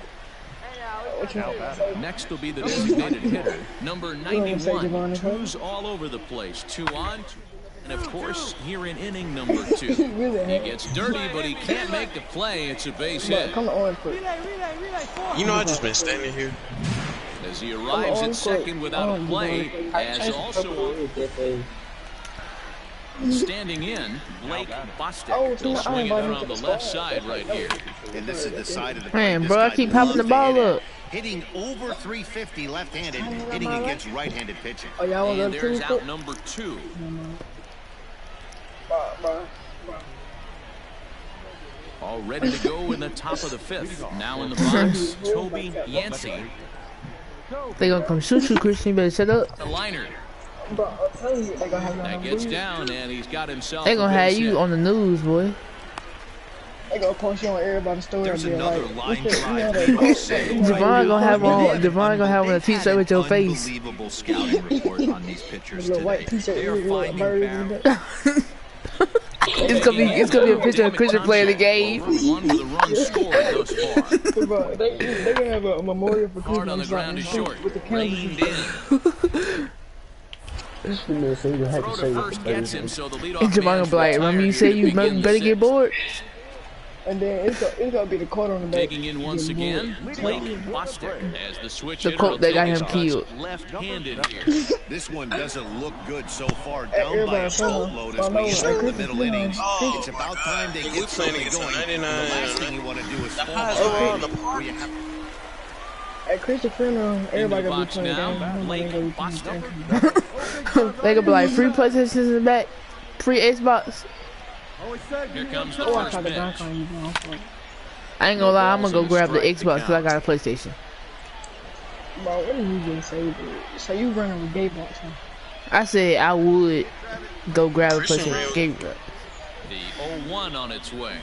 single. Next will be the designated hitter, number 91. Twos all over the place. 2 on. And of course, here in inning number 2. He gets dirty, but he can't make the play. It's a base hit. Come on, quick. You know, I just been standing here. As he arrives at second without a play, as also standing in, Blake Bostic. He'll swing it from the left side right here. And this is the side of the Man, plate. bro, I This keep guy popping the loves to ball hit it. up. Hitting over 350 left-handed, hitting against right-handed pitching. Oh, y'all want And to there's go out number 2. All ready to go in the top of the 5th. Now in the box, Toby Yancey. They gonna come shoot you, Christian. You better shut up. The liner. That gets down, and he's got himself. They gonna a have base you hit. on the news, boy. They gonna post you on everybody's story. There's and be another like, line "What's drive. that?" People say, Javon gonna have on. Javon gonna have on a t-shirt with your face. Unbelievable scouting report on these pitchers Little white today. t-shirt They are with little finding birds in balance. it. It's gonna be a picture of Christian playing the game. One with a run scored thus far. Bro, they gonna have a memorial for Hard on the Christmas ground is short. with the Reined cameras. in. This female singer had to Throw say to this first to gets him, baby. so the And leadoff Javon man's gonna be like, remember you say you better get bored? And then it's gonna be the court on the back. Digging in once again, Blake Bostic as the switch The hitter quote will that got take him his killed. cuts left-handed here. This one doesn't look good so far. Down by a boatload as we enter the middle innings. It's about time they get something going. And the last thing you want to do is fall behind. At Christian funeral, everybody gonna be box playing now, down. Blake They gonna be like, free PlayStations in the back, free Xbox. Here comes the Oh, I first tried to pitch. dunk on you, bro. I ain't gonna lie, I'm gonna go grab the Xbox because I got a PlayStation. Bro, what did you just say, dude? So you running with gay box, huh? I said I would go grab a PlayStation. Game. The 0-1 on its way.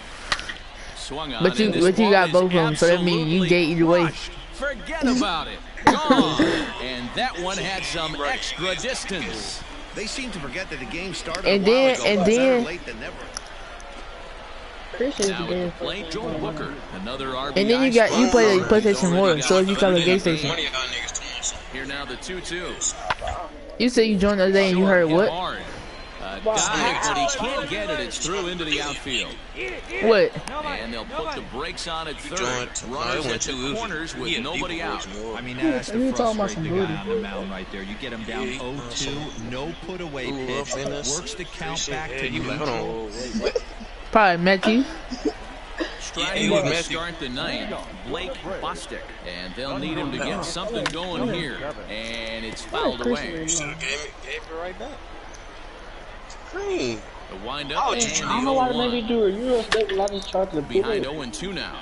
Swung on, But you got both of them, so that means you gay either way. Forget about it. Gone. And that one had some extra distance. They seem to forget that the game started And a while then- ago. and Better then- late than never. Christian's Now the at the game. plate, Joel Hooker. Another RBI. And then you play the spot. PlayStation more, so if you got a gay station. Here now the 2-2. You said you joined the other day and you heard what? Hard. Dive, but he can't get it. It's through into the outfield. What? And they'll put the brakes on at third. Runners at the corners with nobody out. I mean, that's You the talking about frustrating some guy on the mound right there. You get him down 0-2, no put away pitch, works the count back to neutral. Probably met you. Striding to start the ninth, Blake Bostic. And they'll need him to get something going here. And it's fouled away. Should've gave it right back. Green. The wind I up and the don't know why they made me 0-1. do it. You expect a lot of charge to Behind 0-2 now.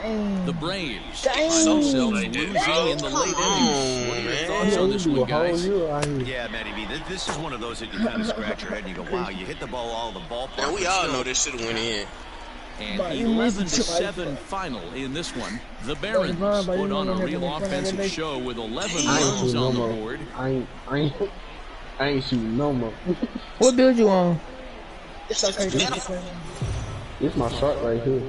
Dang. The Braves Dang. find themselves losing in the late innings. What are your thoughts on this one, guys? Yeah, Matty B, this is one of those that you kind of scratch your head and you go, wow, you hit the ball all the ballpark. Man, we but all still, know this should've went in. And 11-7 final in this one. The Barons put on a real offensive show with 11 runs on the board. I ain't shooting no more. What build you on? It's okay. This my shot right here.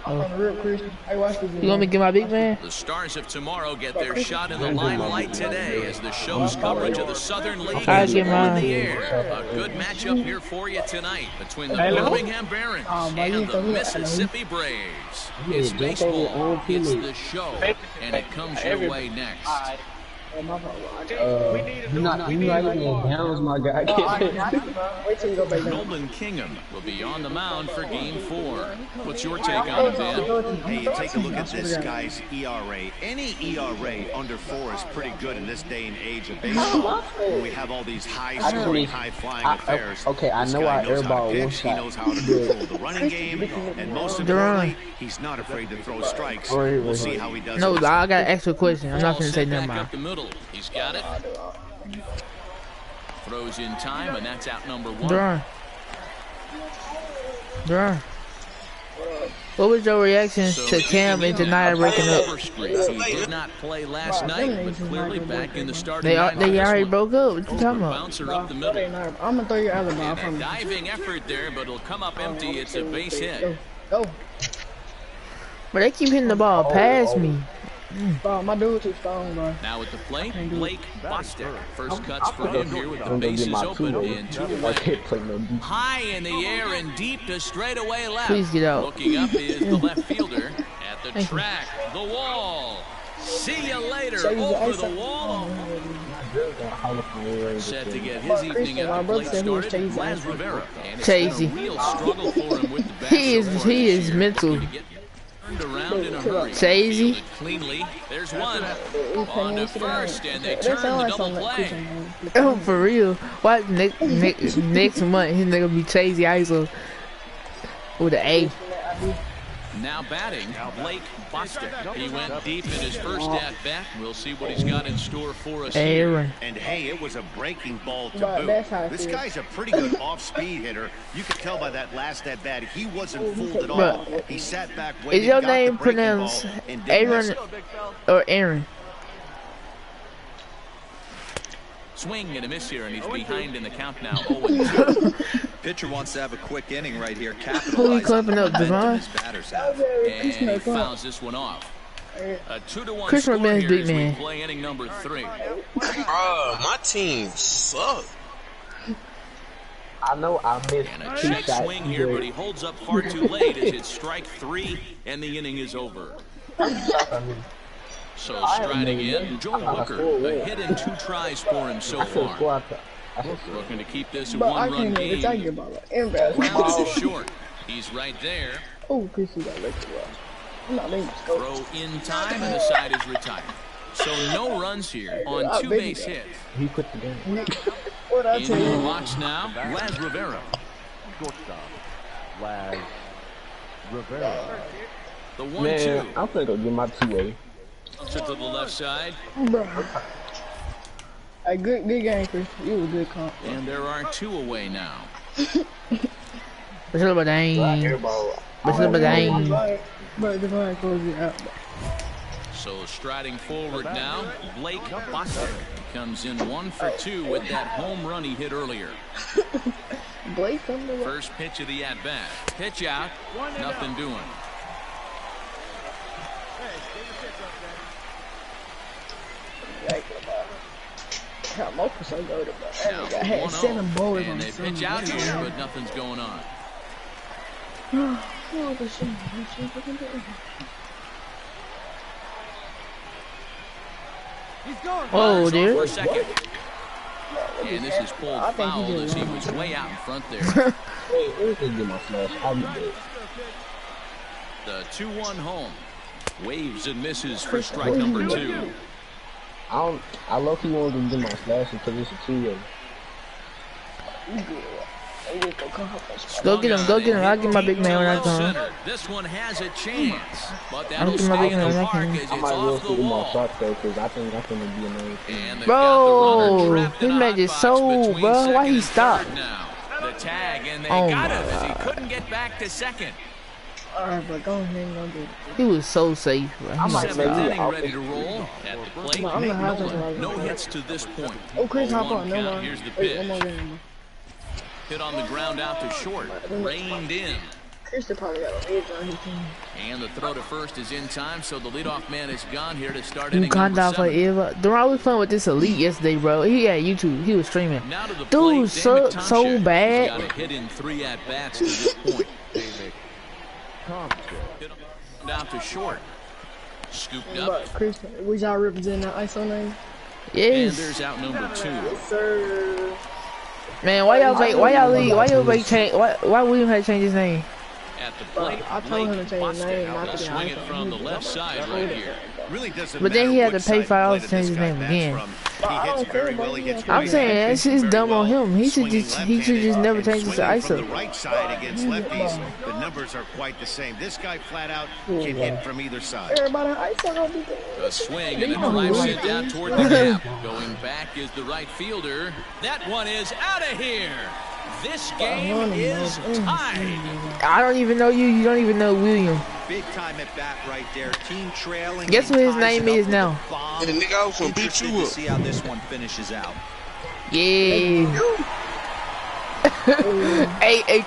I'm on the real Christian. I watched this. You want me to get my big man? The Stars of tomorrow get their shot in the limelight today as the show's coverage of the Southern League I is get in mine. the air. A good matchup here for you tonight between the Birmingham Barons and the Mississippi Braves. It's baseball, it's the show, and it comes your way next. You're not even down, my guy. Wait till you go back down. Nolan Kingham will be on the mound for Game 4. What's your take on it, Ben? Hey, you take a look at this guy's ERA. Any ERA under 4 is pretty good in this day and age of baseball. When we have all these high-scoring, high-flying affairs. Okay, I This know guy I knows how to airball one pitch, he shot. knows how to control the running game, and most importantly, he's not afraid to throw strikes. We'll see how he does. No, it. I got an extra question. I'm not gonna say nothing Back about up the middle. He's got it. Throws in time, and that's out number 1. Duran. What was your reaction to Cam and Janiyah breaking up? He did not play last night, but clearly back in the starting They lineup. already broke up. What you talking about? Bouncer up the middle. I'm gonna throw your alibi. I And a promise. diving effort there, but it'll come up empty. It's a base hit. Go. But they keep hitting the ball past me. Bro, my dude too strong, bro. Now at the plate, Blake Bostic. First cuts for him here with the bases open and 2 away. High in the air and deep to straightaway left. Please get out. Looking up is the left fielder at the track, the wall. See you later, over the wall. Set to get his evening at the plate started, Laz Rivera. And it's been a real struggle for him with the bat He so far is this year. mental. Turned around in a hurry. Chazy. Fielded cleanly. There's one. On to first, and they turn the double play. Oh, for real. What next month his nigga be Chazy Iso with an A. Now batting, Blake Bostic. He went deep in his first at bat. We'll see what he's got in store for us here. Aaron. And hey, it was a breaking ball to But that's how I boot. This feel. guy's a pretty good off-speed hitter. You could tell by that last at bat, he wasn't fooled at all. Bruh. He sat back, waited, Is your got the name breaking pronounced ball, and didn't miss Aaron it. or Aaron? Swing and a miss here, and he's behind in the count now. 0-2. Pitcher wants to have a quick inning right here. Who you Capitalize on clapping the up, momentum Devon? his batters have. And he fouls this one off. A 2-1 Chris score Man's here big as we man. play inning number 3. Bro, my team suck. I know I missed And a 2 check shots. swing here, but he holds up far too late as it's strike 3 and the inning is over. So striding in, Joel Hooker, a hit in 2 tries for him so far. Looking to keep this a one-run game. Grounded to short. He's right there. Oh, Chris, you got lucky. Throw in time, and the side is retired. So no runs here on 2 base hits. He put the game. Into the box now, Laz Rivera. Shortstop, Laz Rivera. The 1-2. Man, I'm gonna go get my 2-way. To the left side. Bro. A good game, Chris. You was a good comp. And there are 2 away now. What's up, dang? What's up, dang? But the line closes out. So striding forward now, Blake Bostic comes in 1 for 2 with that home run he hit earlier. Blake from the First pitch of the at-bat. Pitch out, nothing doing. I had 7 bowlers on and they pitch out here, but nothing's going on. Oh, dude. For a second. And this is pulled foul as he was way out in front there. The 2-1 home. Waves and misses for strike number 2. I low-key wanted to get my slash because it's a 2-way. Go get him, I'll get my big man when I come. This one has a chance, but I'll that'll get my stay big in man the when I park come. as I it's might well off the put my wall. shots though because I think that's gonna be another thing. Bro, his man is so, bro. Why he stopped? The tag, and they Oh got my him as he God. couldn't get back to second. Alright, but go ahead and go get it. He was so safe, bro. I might Seventh maybe inning I'll ready to roll. At the plate, No, I'm Nate not having Nolan. to No roll. hits to this point. Oh, Chris, hop 0-1 on. No count. more. Here's the Wait, one more pitch. game. Hit on the ground out to short. Reined in. Chris probably got a lead on his team. And the throw to first is in time, so the leadoff man is gone here to start inning Uganda number 7. forever. Dude, I was playing with this elite yesterday, bro. He had YouTube. He was streaming. Now to the Dude plate, sucked David so Tomchek. He's bad. got a hit in 3 at-bats to this point. Hit down to short. Scooped up. But Chris, was y'all representing the ISO name? And Yes. there's out number 2. Sir. Man, why y'all leave? Why change? Why William had to change his name? At the plate, I told him to change his name, not He'll to swing it ISO. from the left side right here. Really doesn't But then matter he had which to pay side $5 plate to change this his guy name bats again. from. He hits very well. He hits I'm very saying well, it's just very dumb on well. him. He should Swinging just never left-handed change and it to swinging from ISO. the right side against lefties, the numbers are quite the same. This guy flat out can hit from either side. Everybody ISO gonna be there. A swing and a drive sent down toward the gap. Going back is the right fielder. That one is out of here. This game is tied. I don't even know you. You don't even know William. Big time at bat right there. Team trailing. Guess He what his ties name it up is with now? a bomb. And the nigga, I was gonna beat Interested you to up. see how this one finishes out. Yeah. hey,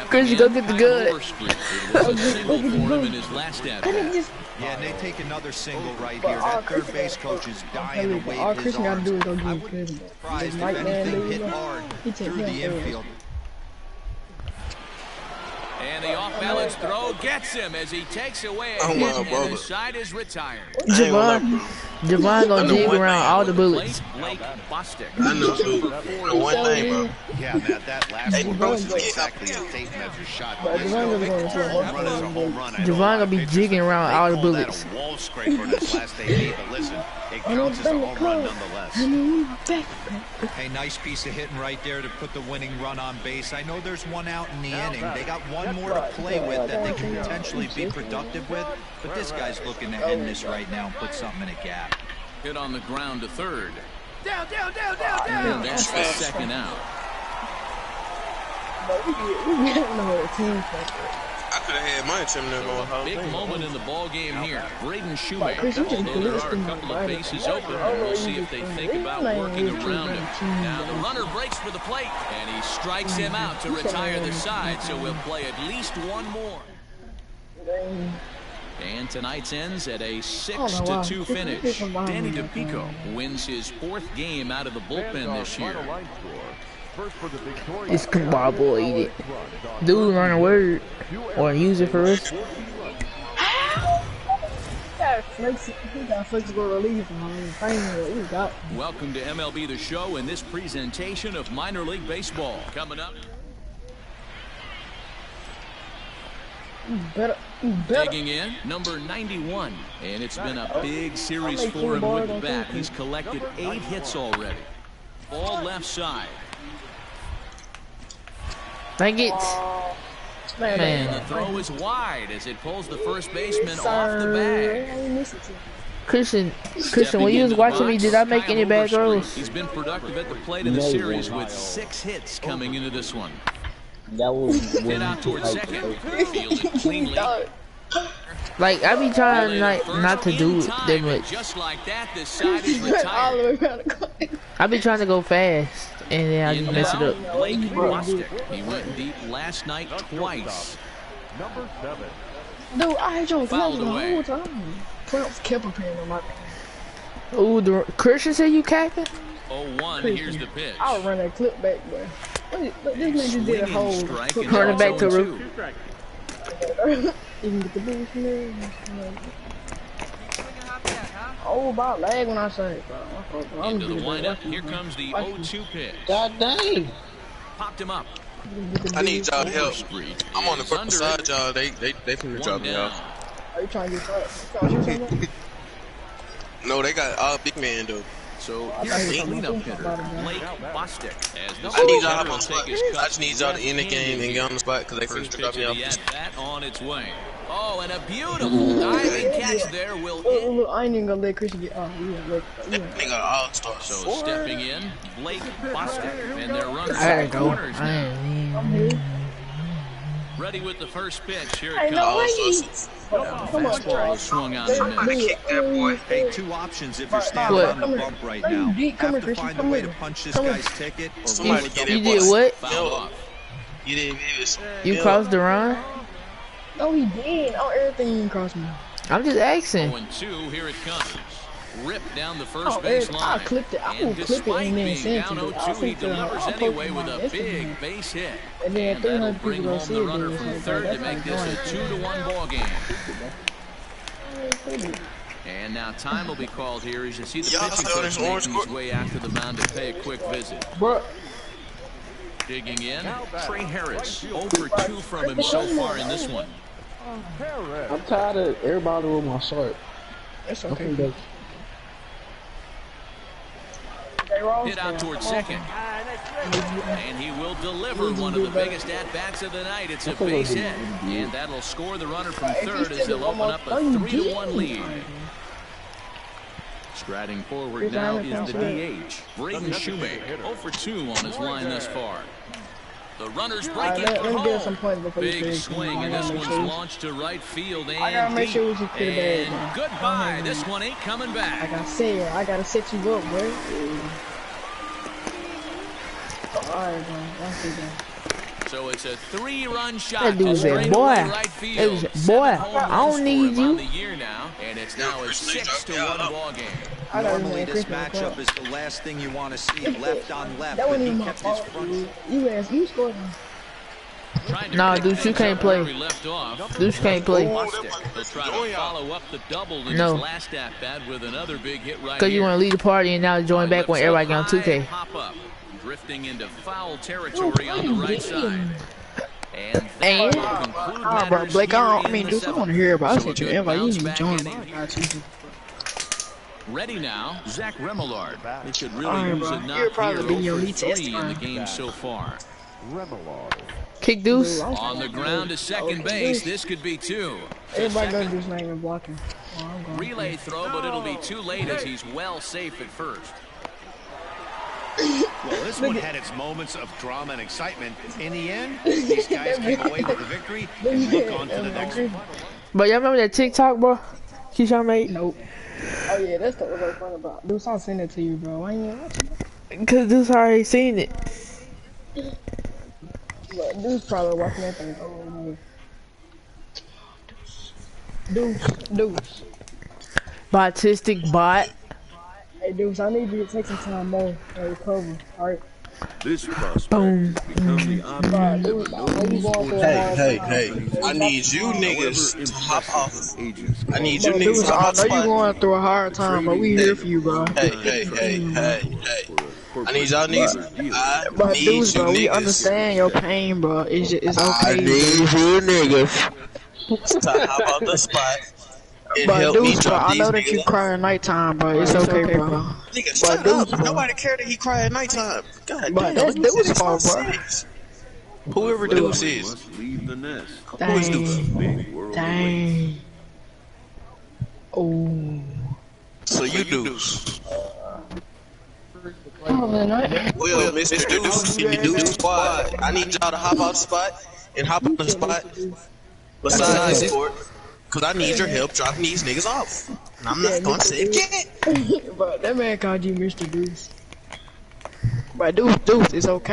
Chris, you go get the gun. It was a single for him in his last at-bat. Yeah, and they take another single right here. That third base coach is dying to wave All his Chris gotta arms. do is go I get wouldn't Chris. be surprised This if Mike man anything dude, hit you know, hard he take through him the first. infield. And the off-balance throw gets him as he takes away a Oh, hit, my and brother. the side is retired. Javon gonna dig around all the bullets. Blake Bostic. I know too. The one thing, bro. Yeah, that last Hey, one bro, wasn't you exactly a tape measure shot. But This Javon gonna go into a home run is a home run. I know Javon a lot gonna of be pitchers, jigging around they all the call that bullets. a wall scraper in his last AB, but listen, it counts as a home run nonetheless. Hey, nice piece of hitting right there to put the winning run on base. I know there's one out in the inning. They got one more to play with that they can potentially be productive with, but this guy's looking to end this right now and put something in a gap. Hit on the ground to third. Down. And that's the second out. I could have had my team there going home. Big moment in the ball game here. Braden Shoemaker. Although there are a couple of bases open, we'll see if they think about working around him. Now the runner breaks for the plate, and he strikes him out to retire the side, so we'll play at least one more. And tonight's ends at a 6-2 finish. Danny DePico wins his 4th game out of the bullpen this year. First for the victorious This combobulated. Dude learn a word or use it for us. Welcome to MLB The Show in this presentation of minor league baseball. Coming up. Digging in, number 91. And it's been a big series for him with the bat. He's collected 8 hits already. Ball left side. Dang it. And the throw is wide as it pulls the first baseman off the bag. Christian, when you was watching me, did I make any bad throws? He's been productive at the plate in the series with 6 hits coming into this one. That was hit out towards second. Fielded cleanly. Like, I be trying not to do it that much. Just like that, this side is retired. I be trying to go fast, and then I just mess it up. Blake Bostic. He went deep last night twice. Number 7. Dude, I had your gloves the away. whole time. Clamps kept appearing on my Ooh, Christian said you capping? 0-1, here's the pitch. I'll run that clip back, boy. Look, this nigga just did a whole. Run it back to Roof. You can get the boost from there. Oh, about lag when I say it, bro. Into the windup. Here comes the 0-2 pitch. God dang. Popped him up. I need y'all to help. I'm on the fucking side, y'all. They finna drop me off. Are you trying to get shot? No, they got all big man though. So here's the cleanup hitter, Blake Bostic. I need y'all to take his cut. I just need y'all to end the game and get on the spot because they finna drop me off. That on its way. Oh, and a beautiful diving catch there will hit. I ain't even gonna let Christian get. Oh, yeah, That nigga all-star. So stepping in, Blake Bostic, and their runners I at gotta corners go. now. Ready with the first pitch. Here it comes. Fastball swung on the miss. Kick that boy. Hey, 2 options if you're standing on the bump right now. Have to find a way to punch this guy's ticket or Somebody get it. You did what? You didn't do this. You crossed the run? No, he did. Oh, everything you crossed me. I'm just asking. 0-2, here it comes. Ripped down the first base line. I clipped it. I And will clip it despite and then being send down it. 0-2, he delivers anyway with a big base hit. And then And that'll 300 bring people home see the it. runner from third to make this a 2-1 ball game. And now time will be called here as you see the pitching coach making his way out to the mound to pay a quick visit. Digging in, Trey Harris, 0 for 2 from him so far in this one. I'm tired of everybody with my short. That's okay. Hit out towards second. And he will deliver one of the biggest at-bats of the night. It's a base hit. And that'll score the runner from third as they'll open up a 3-1 lead. Striding forward now is the DH, Braden Shoemaker, 0 for 2 on his line thus far. The runner's breaking for home. Big swing, and this one's launched to right field and deep. And goodbye. This one ain't coming back. Like I said, I gotta set you up, bro. Alright, bro. That's it, bro. So it's a 3-run shot. That dude said, boy, I don't need you. And it's now a 6-1 ball game. Normally, this matchup is the last thing you want to see. Left on left, That but wasn't he even my kept his fault. front. You scored. Nah, Deuce, you can't play. Deuce can't play. He'll try to follow up the double in his last at-bat with another big hit right here. Because you want to lead the party and now join back when everybody get on 2K. Pop-up, drifting into foul territory on the right side. And bro, Blake, I mean, dude, I want to hear about it. You need to join. Ready now, Zach Remillard. He could really use a knock here over 3 in the game so far. Kick Deuce. On the ground to second base, this could be 2. Everybody gonna do something and blocking. Relay throw, but it'll be too late as he's well safe at first. Well, this one had its moments of drama and excitement. In the end, these guys came away with the victory and look on to the next one. But y'all remember that TikTok, bro? Keyshawn made? Nope. Oh yeah, that's what I was fun about. Dude, I'll send it to you, bro. Why ain't you watching it? Cause Deuce already seen it. But Deuce probably watching that thing. Deuce. Autistic bot. Hey, Deuce, I need you to take some time more and recover. Alright? This prospect has become the object of a notable sports Hey, I need you niggas to hop off. I need you niggas to hop off. I know you going through a hard time, but we here for you, bro. Hey. I need y'all niggas. But dudes, bro, we understand your pain, bro. It's okay. I need you niggas to hop on the spot. But dudes, bro, I know that you cry at nighttime, bro. It's okay, bro. Nigga, shut up. Nobody cared that he cried at nighttime. God but damn, that's dude's fault, bro. Whoever Deuce is. Who is Deuce? Dang. Oh. So you Deuce. Well, Mr. Deuce, you Deuce squad. I need y'all to hop out the spot and hop on the spot besides this court. Cause I need your help dropping these niggas off. And I'm not gonna say shit. But that man called you Mr. Deuce. But Deuce, it's okay.